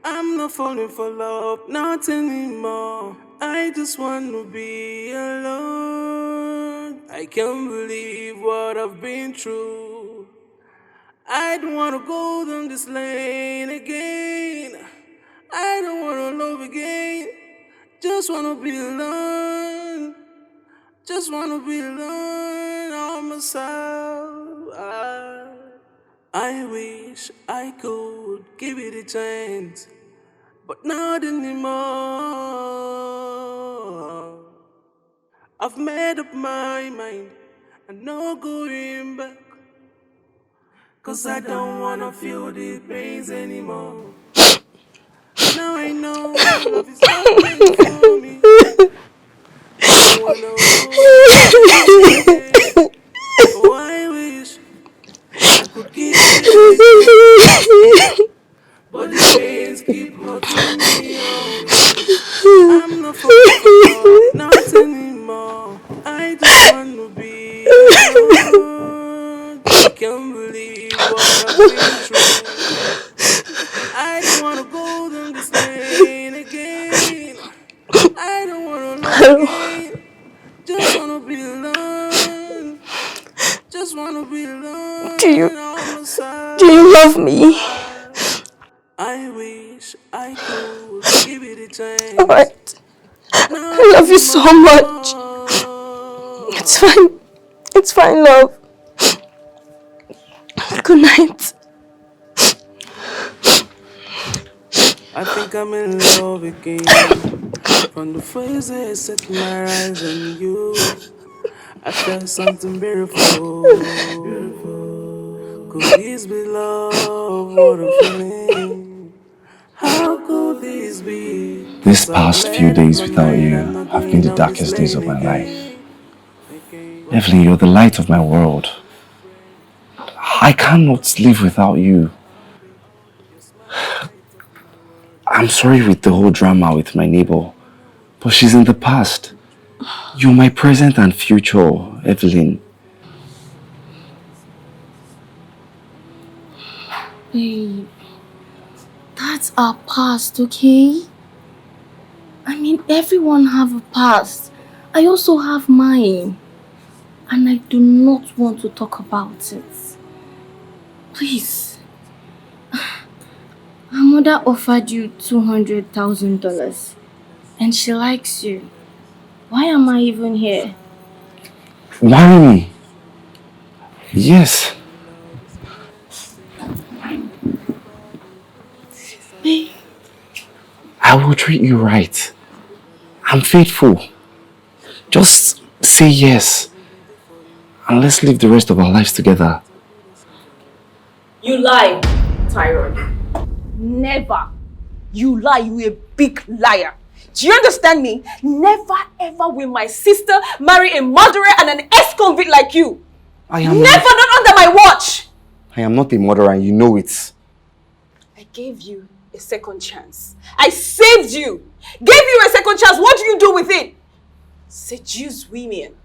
I'm not falling for love, not anymore. I just want to be alone. I can't believe what I've been through. I don't want to go down this lane again. I don't want to love again. Just want to be alone. Just want to be alone on myself. I wish I could give it a chance, but not anymore. I've made up my mind, I'm not going back. Cause I don't wanna feel the pains anymore. Now I know love is not meant for me. I don't wanna hold. Oh, I wish I could give it a chance. But the pains keep hurting me all day. I'm not falling for love, not anymore. I just want to be alone. I can't believe what I've been through. I don't want to go down this lane again. I don't want to love again. Just want to be alone. Just want to be alone. Do you love me? I wish I could give it a chance. Alright. I love you so much. It's fine. It's fine, love. Good night. I think I'm in love again. From the first day I set my eyes on you, I felt something beautiful. Could this be love? What I'm feeling? How could this be? These past few days without you have been the darkest days of my life. Evelyn, you're the light of my world. I cannot live without you. I'm sorry with the whole drama with my neighbor, but she's in the past. You're my present and future, Evelyn. Babe, that's our past, okay? I mean, everyone have a past. I also have mine. And I do not want to talk about it. Please. Her mother offered you $200,000 and she likes you. Why am I even here? Marry me. Yes. Babe. I will treat you right. I'm faithful. Just say yes. And let's live the rest of our lives together. You lie, Tyrone. Never. You lie, you a big liar. Do you understand me? Never ever will my sister marry a murderer and an ex-convict like you. Never, not under my watch. I am not a murderer and you know it. I gave you a second chance. I saved you. Gave you a second chance. What do you do with it? Seduce women.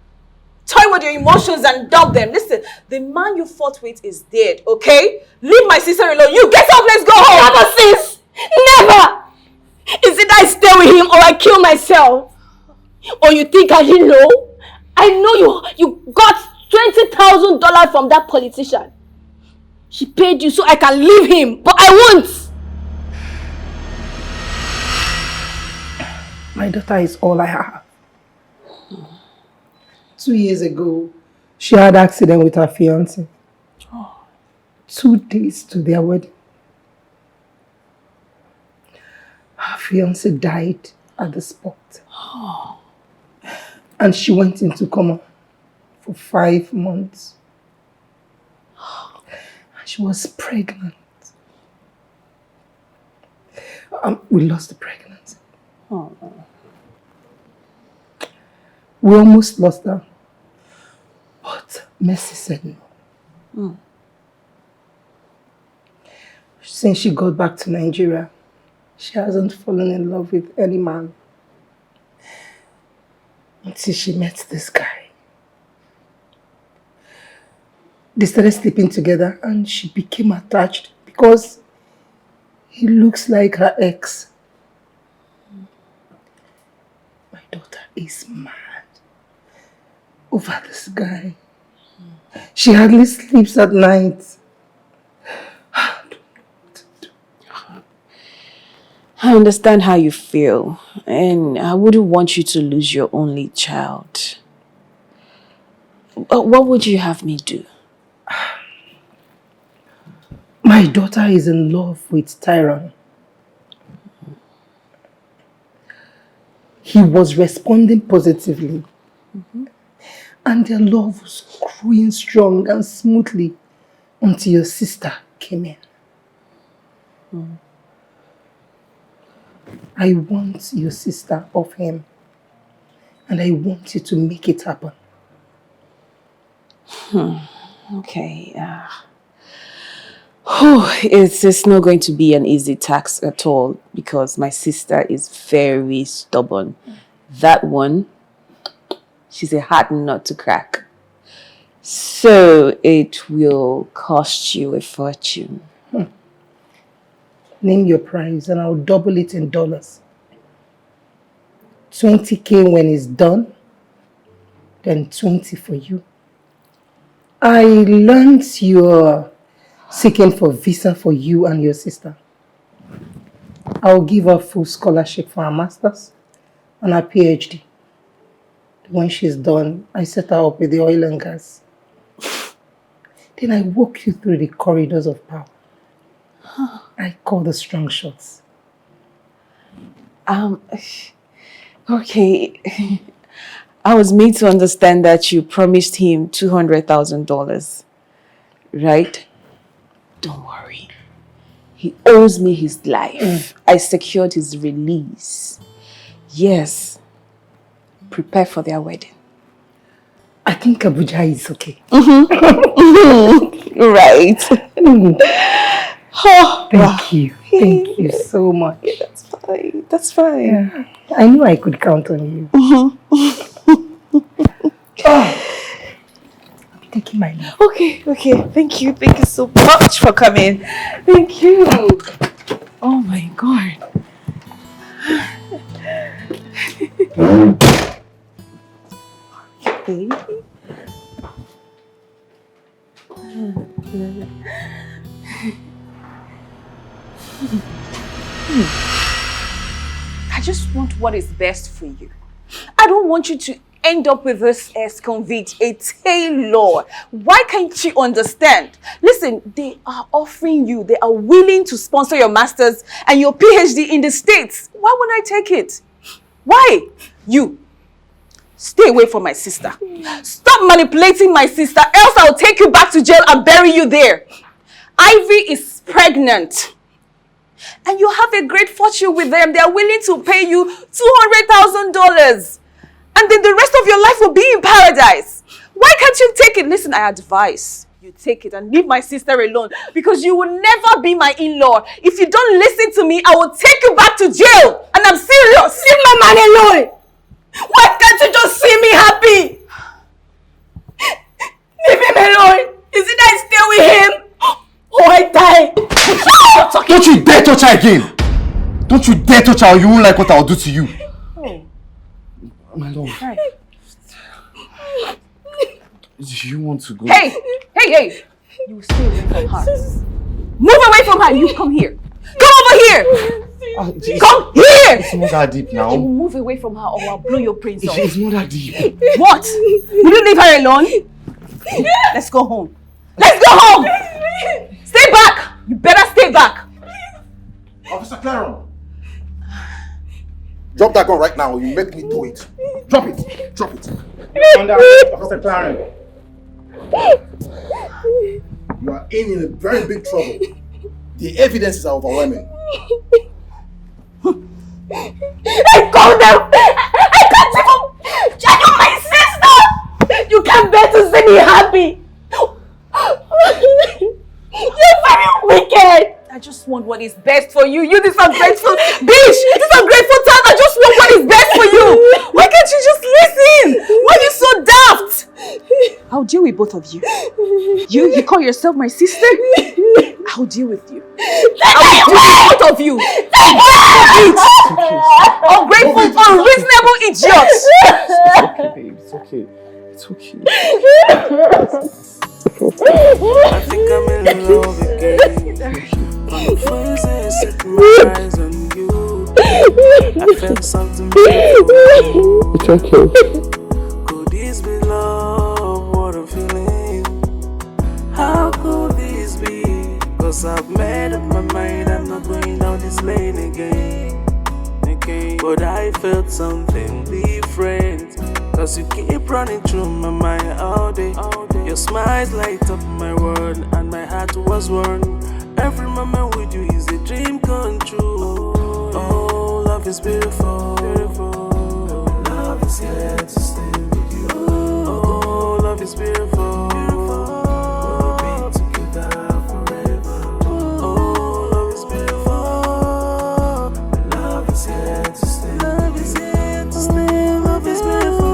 Toy with your emotions and dump them. Listen, the man you fought with is dead, okay? Leave my sister alone. You get up, let's go home. Never, sis. Never. Is it I stay with him or I kill myself? Or you think I didn't know? I know you got $20,000 from that politician. She paid you so I can leave him, but I won't. My daughter is all I have. 2 years ago, she had an accident with her fiancé. 2 days to their wedding. Her fiancé died at the spot. And she went into coma for 5 months. She was pregnant. We lost the pregnancy. We almost lost her. But Mercy said no. Since she got back to Nigeria, she hasn't fallen in love with any man. Until she met this guy. They started sleeping together and she became attached because he looks like her ex. My daughter is mad over this guy. She hardly sleeps at night. I understand how you feel, and I wouldn't want you to lose your only child. But what would you have me do? My daughter is in love with Tyron. He was responding positively. And their love was growing strong and smoothly until your sister came in. I want your sister off him. And I want you to make it happen. Okay. It's not going to be an easy task at all because my sister is very stubborn. That one, she's a hard nut to crack. So it will cost you a fortune. Name your price and I'll double it in dollars. 20K when it's done, then 20 for you. I learned you're seeking for visa for you and your sister. I'll give her full scholarship for her master's and her PhD. When she's done, I set her up with the oil and gas. Then I walk you through the corridors of power. I call the strong shots. Okay. I was made to understand that you promised him $200,000, right? Don't worry. He owes me his life. I secured his release. Yes. Prepare for their wedding. I think Abuja is okay. Right. Thank you. Thank you so much. That's fine. That's fine. Yeah. I knew I could count on you. I'll be taking my leave. Okay. Thank you. Thank you so much for coming. Thank you. Oh my God. Okay. I just want what is best for you. I don't want you to end up with this ex-convict, a tailor. Why can't you understand? Listen, they are offering you, they are willing to sponsor your master's and your PhD in the States. Why wouldn't I take it? Why? You. Stay away from my sister. Stop manipulating my sister, else I'll take you back to jail and bury you there. Ivy is pregnant. And you have a great fortune with them. They are willing to pay you $200,000. And then the rest of your life will be in paradise. Why can't you take it? Listen, I advise you take it and leave my sister alone because you will never be my in-law. If you don't listen to me, I will take you back to jail. And I'm serious. Leave my man alone. Why can't you just see me happy? Leave him alone. Is it I stay with him or I die? Don't you dare touch her again! Don't you dare touch her or you won't like what I'll do to you. Oh. My love. Right. Do you want to go? Hey! You will stay away from her. Move away from her. You come here. Come over here! Come here! It's not that deep now. You move away from her or I'll blow your brains off. It's not that deep. What? Will you leave her alone? Let's go home. Let's go home! Stay back! You better stay back! Officer Claron! Drop that gun right now or you make me do it. Drop it! Drop it! Under Officer Clarence. You are in a very big trouble. The evidences are overwhelming. I called them! I can't even... You're my sister! You can't bear to see me happy! You're very wicked! I just want what is best for you. You this ungrateful bitch! This ungrateful child! I just want what is best for you! Why can't you just listen? Why are you so daft? I'll deal with both of you. You call yourself my sister? I'll deal with you. I'll deal with both of you. Ungrateful, unreasonable idiots! It's okay, babe. It's okay. It's okay. I think I'm in love again. From the first day I set my eyes on you, I felt something beautiful. It's okay. Could this be love? What I'm feeling? How could this be? Cause I've made up my mind, I'm not going down this lane again. But I felt something different. Cause you keep running through my mind all day. Your smiles light up my world and my heart was warm. Every moment with you is a dream come true. Oh, love is beautiful. Love is here to stay with you. Oh, love is beautiful. We'll be together forever. Oh, love is beautiful. Love is here to stay. Love is here to stay. Love is beautiful.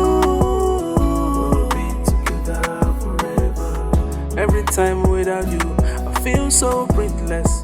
We'll be together forever. Every time without you, I feel so breathless.